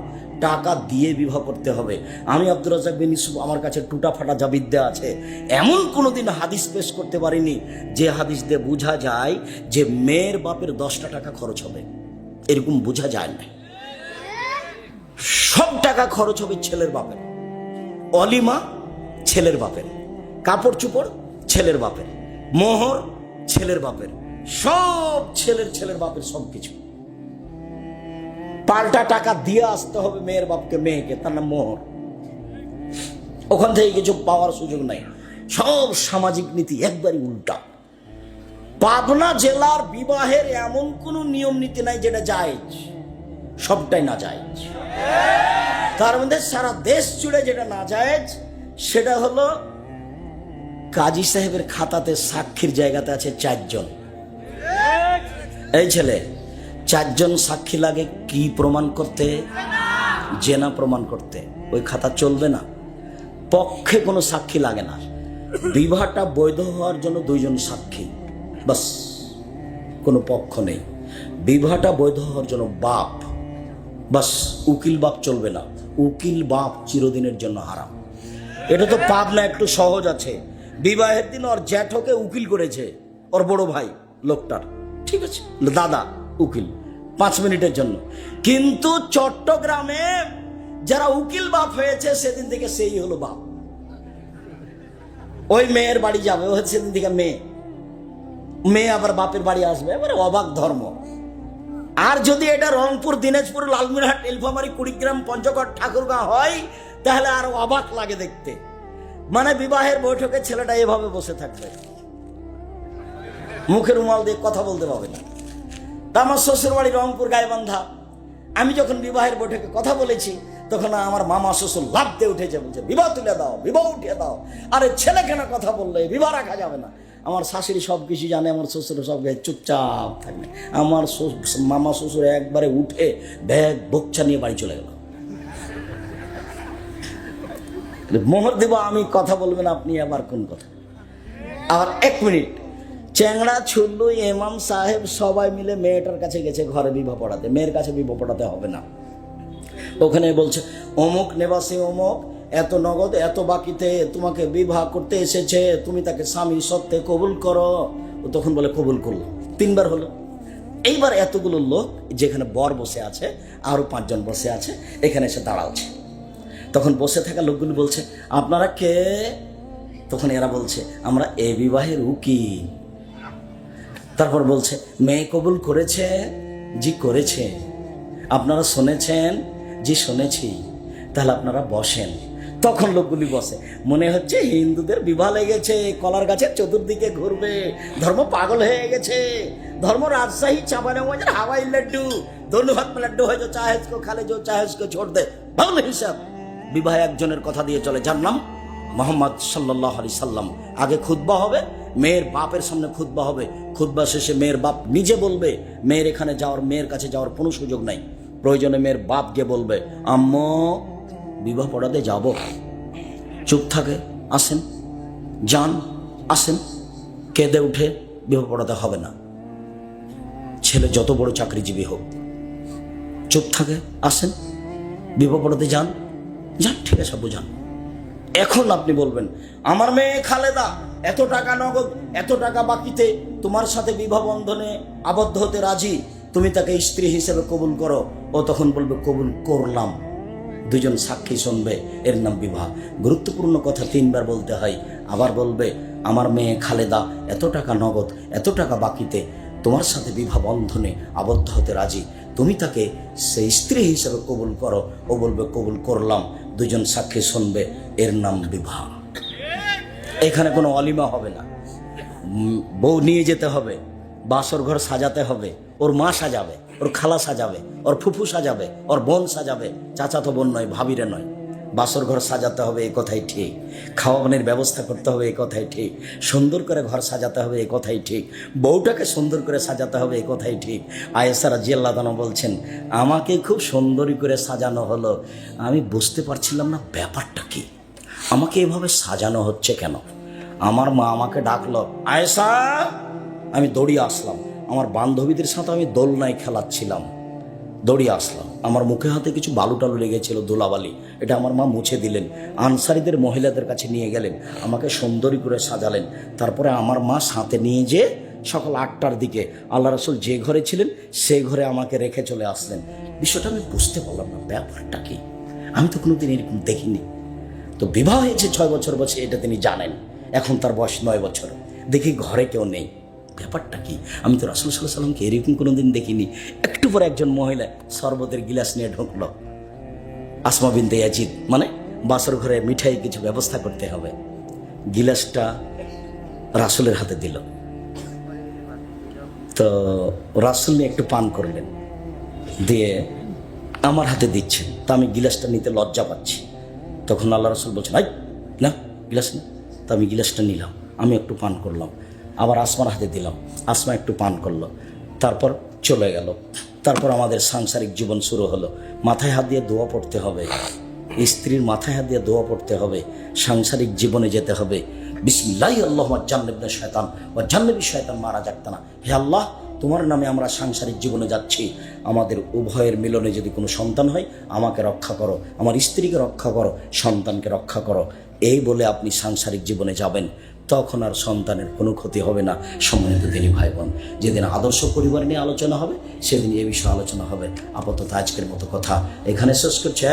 টাকা দিয়ে বিবাহ করতে হবে। আমি আব্দুর রাজ্জাক বিন ইউসুফ, আমার কাছে টুটা ফাটা যা বিদ্যা আছে, এমন কোনোদিন হাদিস পেশ করতে পারিনি যে হাদিস দিয়ে বোঝা যায় যে মেয়ের বাপের 10টা টাকা খরচ হবে, এরকম বোঝা যায় না। সব টাকা খরচ হবে ছেলের বাপের। অলিমা ছেলের বাপের, কাপড় চুপড় ছেলের বাপের, মোহর ছেলের বাপের, সব ছেলের বাপের সবকিছু। পাল্টা টাকা দিয়ে আসতে হবে মেয়ের বাপকে, মেয়েকে, তার নাম মোহর। ওখান থেকে কিছু পাওয়ার সুযোগ নাই। সব সামাজিক নীতি একবারই উল্টা। পাবনা জেলার বিবাহের এমন কোন নিয়ম নীতি নাই যেটা জায়েজ, সবটাই না জায়েজ। তার মধ্যে সারা দেশ জুড়ে যেটা না জায়েজ, সেটা হলো কাজী সাহেবের খাতাতে সাক্ষীর জায়গাতে আছে 4 জন। এই ছেলে, 4 জন সাক্ষী লাগে কি প্রমাণ করতে? জেনা প্রমাণ করতে। ওই খাতা চলবে না। পক্ষে কোনো সাক্ষী লাগে না। বিবাহটা বৈধ হওয়ার জন্য 2 জন সাক্ষী, বাস, কোনো পক্ষ নেই। বিবাহটা বৈধ হওয়ার জন্য বাপ, বাস, উকিল বাপ চলবে না। উকিল বাপ চিরদিনের জন্য হারাম। এটা তো পাবনা একটু সহজ আছে। বিবাহের দিন ওর জ্যাঠকে উকিল করেছে, ওর বড় ভাই লোকটার, ঠিক আছে, দাদা উকিল 5 মিনিটের জন্য। কিন্তু চট্টগ্রামে যারা উকিল বাপ হয়েছে, সেদিন থেকে সেই হলো বাপ। ওই মেয়ের বাড়ি যাবে, ও সেদিন থেকে মেয়ে আবার বাপের বাড়ি আসবে, এবারে অবাক ধর্ম। আর যদি এটা রংপুর, দিনাজপুর, লালমিরহাট, নীলফামারী, কুড়িগ্রাম, পঞ্চগড়, ঠাকুরগাঁও হয়, তাহলে আরো অবাক লাগে দেখতে। মানে বিবাহের বৈঠকে ছেলেটা এভাবে বসে থাকবে, মুখের রুমাল দিয়ে কথা বলতে পারবে না। তা আমার শ্বশুর বাড়ি রংপুর গাইবান্ধা। আমি যখন বিবাহের বৈঠকে কথা বলেছি, তখন আমার মামা শ্বশুর লাফ দিয়ে উঠেছে, বলছে বিবাহ তুলে দাও, বিবাহ উঠিয়ে দাও। আরে ছেলে কেন কথা বললে, বিবাহ রাখা যাবে না। আমার শাশুড়ি সব কিছু জানে, আমার শ্বশুর সব চুপচাপ থাকবে। আমার মামা শ্বশুর একবারে উঠে ব্যাগ বকছা নিয়ে বাড়ি চলে গেল। মোহর দেব আমি, কথা বলবেন আপনি, আবার কোন কথা? আবার 1 মিনিট, চ্যাংড়া, ছুল্লু, ইমাম সাহেব সবাই মিলে মেয়েটার কাছে গেছে ঘরে বিবাহ পড়াতে। মেয়ের কাছে বিবাহ পড়াতে হবে না। ওখানে বলছে অমুক নিবাসী অমুক এত নগদ এত বাকিতে তোমাকে বিবাহ করতে এসেছে, তুমি তাকে স্বামী সত্ত্বে কবুল করো। ও তখন বলে কবুল করলো। 3 বার হলো। এইবার এতগুলো লোক, যেখানে বর বসে আছে, আরো 5 জন বসে আছে, এখানে এসে দাঁড়াচ্ছে। তখন বসে থাকা লোকগুলো বলছে আপনারা কে? তখন এরা বলছে আমরা এ বিবাহের উকিল। তারপর বলছে মেয়ে কবুল করেছে? জি করেছে। আপনারা শুনেছেন? জি শুনেছি। তাহলে আপনারা বসেন। তখন লোকগুলি বসে। মনে হচ্ছে হিন্দুদের বিবাহ লেগেছে, কলার গাছের চতুর্দিকে ঘুরবে, ধর্ম পাগল হয়ে গেছে। ধর্ম রাজশাহী চাঁপানেগঞ্জের হাওয়াই লাড্ডু, दोनों हाथ में लड्डू है, जो चाहे उसको खा ले, जो चाहे उसको छोड़ दे। বাউল হিসাব। বিবাহ একজনের কথা দিয়ে চলে, যার নাম মোহাম্মদ সাল্লাল্লাহু আলাইহি সাল্লাম। আগে খুতবা হবে, মেয়ের বাপের সামনে খুতবা হবে। খুতবা শেষে মেয়ের বাপ নিজে বলবে, মেয়ের এখানে যাওয়ার, মেয়ের কাছে যাওয়ার কোনো সুযোগ নাই। প্রয়োজনে মেয়ের বাপ গিয়ে বলবে, আম্মু বিবাহ পড়াতে যাব। চুপ থাকে, আসেন, যান, আসেন। কেঁদে উঠে বিবাহ পড়াতে হবে না। ছেলে যত বড় চাকরিজীবী হোক, চুপ থাকে, আসেন, বিবাহ পড়াতে যান, যান, ঠিক আছে বুঝান। এখন আপনি বলবেন, আমার মেয়ে খালেদা এত টাকা নগদ, এত টাকা বাকিতে তোমার সাথে বিবাহ বন্ধনে আবদ্ধ হতে রাজি, তুমি তাকে স্ত্রী হিসেবে কবুল করো। ও তখন বলবে কবুল করলাম। দুজন সাক্ষী শুনবে, এর নাম বিবাহ। গুরুত্বপূর্ণ কথা 3 বার বলতে হয়। আবার বলবে, আমার মেয়ে খালেদা এত টাকা নগদ, এত টাকা বাকিতে তোমার সাথে বিবাহ বন্ধনে আবদ্ধ হতে রাজি, তুমি তাকে সেই স্ত্রী হিসেবে কবুল করো। ও বলবে কবুল করলাম। দুজন সাক্ষী শুনবে, এর নাম বিবাহ। এখানে কোনো অলিমা হবে না। বউ নিয়ে যেতে হবে, বাসর ঘর সাজাতে হবে, ওর মা সাজাবে, ওর খালা সাজাবে, ওর ফুফু সাজাবে, ওর বোন সাজাবে, চাচাতো বোন নয়, ভাবিরে নয়। বাসর ঘর সাজাতে হবে, এই কথাই ঠিক। খাওয়ানোর ব্যবস্থা করতে হবে, এই কথাই ঠিক। সুন্দর করে ঘর সাজাতে হবে, এই কথাই ঠিক। বউটাকে সুন্দর করে সাজাতে হবে, এই কথাই ঠিক। আয়েশা রাদিয়াল্লাহু আনহা বলছেন, আমাকে খুব সুন্দরী করে সাজানো হলো, আমি বুঝতে পারছিলাম না ব্যাপারটা কি, আমাকে এভাবে সাজানো হচ্ছে কেন। আমার মা আমাকে ডাকলো, আয়েশা। আমি দৌড়িয়ে আসলাম। আমার বান্ধবীদের সাথে আমি দোলনায় খেলাচ্ছিলাম, দৌড়িয়ে আসলাম। আমার মুখে হাতে কিছু বালু টালু লেগেছিল, ধুলাবালি, এটা আমার মা মুছে দিলেন। আনসারীদের মহিলাদের কাছে নিয়ে গেলেন, আমাকে সুন্দরী করে সাজালেন। তারপরে আমার মা সাথে নিয়ে যেয়ে সকাল 8টার দিকে আল্লাহ রাসূল যে ঘরে ছিলেন সেই ঘরে আমাকে রেখে চলে আসলেন। বিষয়টা আমি বুঝতে পারলাম না ব্যাপারটা কি, আমি তো কোনোদিন এরকম দেখিনি। তো বিবাহ হয়েছে 6 বছর বয়সে, এটা তিনি জানেন। এখন তার বয়স 9 বছর। দেখি ঘরে কেউ নেই, ব্যাপারটা কি, আমি তো রাসূল সাল্লাল্লাহু আলাইহি সাল্লামকে এরকম কোনোদিন দেখিনি। একটু পরে একজন মহিলা শরবতের গিলাস নিয়ে ঢুকলো। আসমা বিনতে ইয়াজিদ, মানে বাসর ঘরে মিঠাই কিছু ব্যবস্থা করতে হবে। গিলাসটা রাসূলের হাতে দিল। তো রাসূল একটু পান করলেন, দিয়ে আমার হাতে দিচ্ছেন। তা আমি গিলাসটা নিতে লজ্জা পাচ্ছি। তখন আল্লাহ রাসূল বলছেন, আই না গিলাস না। তা আমি গিলাসটা নিলাম, আমি একটু পান করলাম। আবার আসমার হাতে দিলাম, আসমা একটু পান করলো, তারপর চলে গেল। তারপর আমাদের সাংসারিক জীবন শুরু হলো। মাথায় হাত দিয়ে দোয়া পড়তে হবে, স্ত্রীর মাথায় হাত দিয়ে দোয়া পড়তে হবে, সাংসারিক জীবনে যেতে হবে। বিসমিল্লাহি আল্লাহুম্মা জান্নিবনা শায়তান ওয়া জান্নিবি শায়তান মা রাযাকতানা। হে আল্লাহ, তোমার নামে আমরা সাংসারিক জীবনে যাচ্ছি, আমাদের উভয়ের মিলনে যদি কোনো সন্তান হয় আমাকে রক্ষা করো, আমার স্ত্রীকে রক্ষা করো, সন্তানকে রক্ষা করো। এই বলে আপনি সাংসারিক জীবনে যাবেন, তখন আর সন্তানের কোনো ক্ষতি হবে না। সম্মানিত দিনী ভাই বোন, যেদিন আদর্শ পরিবার নিয়ে আলোচনা হবে সেদিন এ বিষয়ে আলোচনা হবে। আপাতত আজকের মতো কথা এখানে শেষ করছে।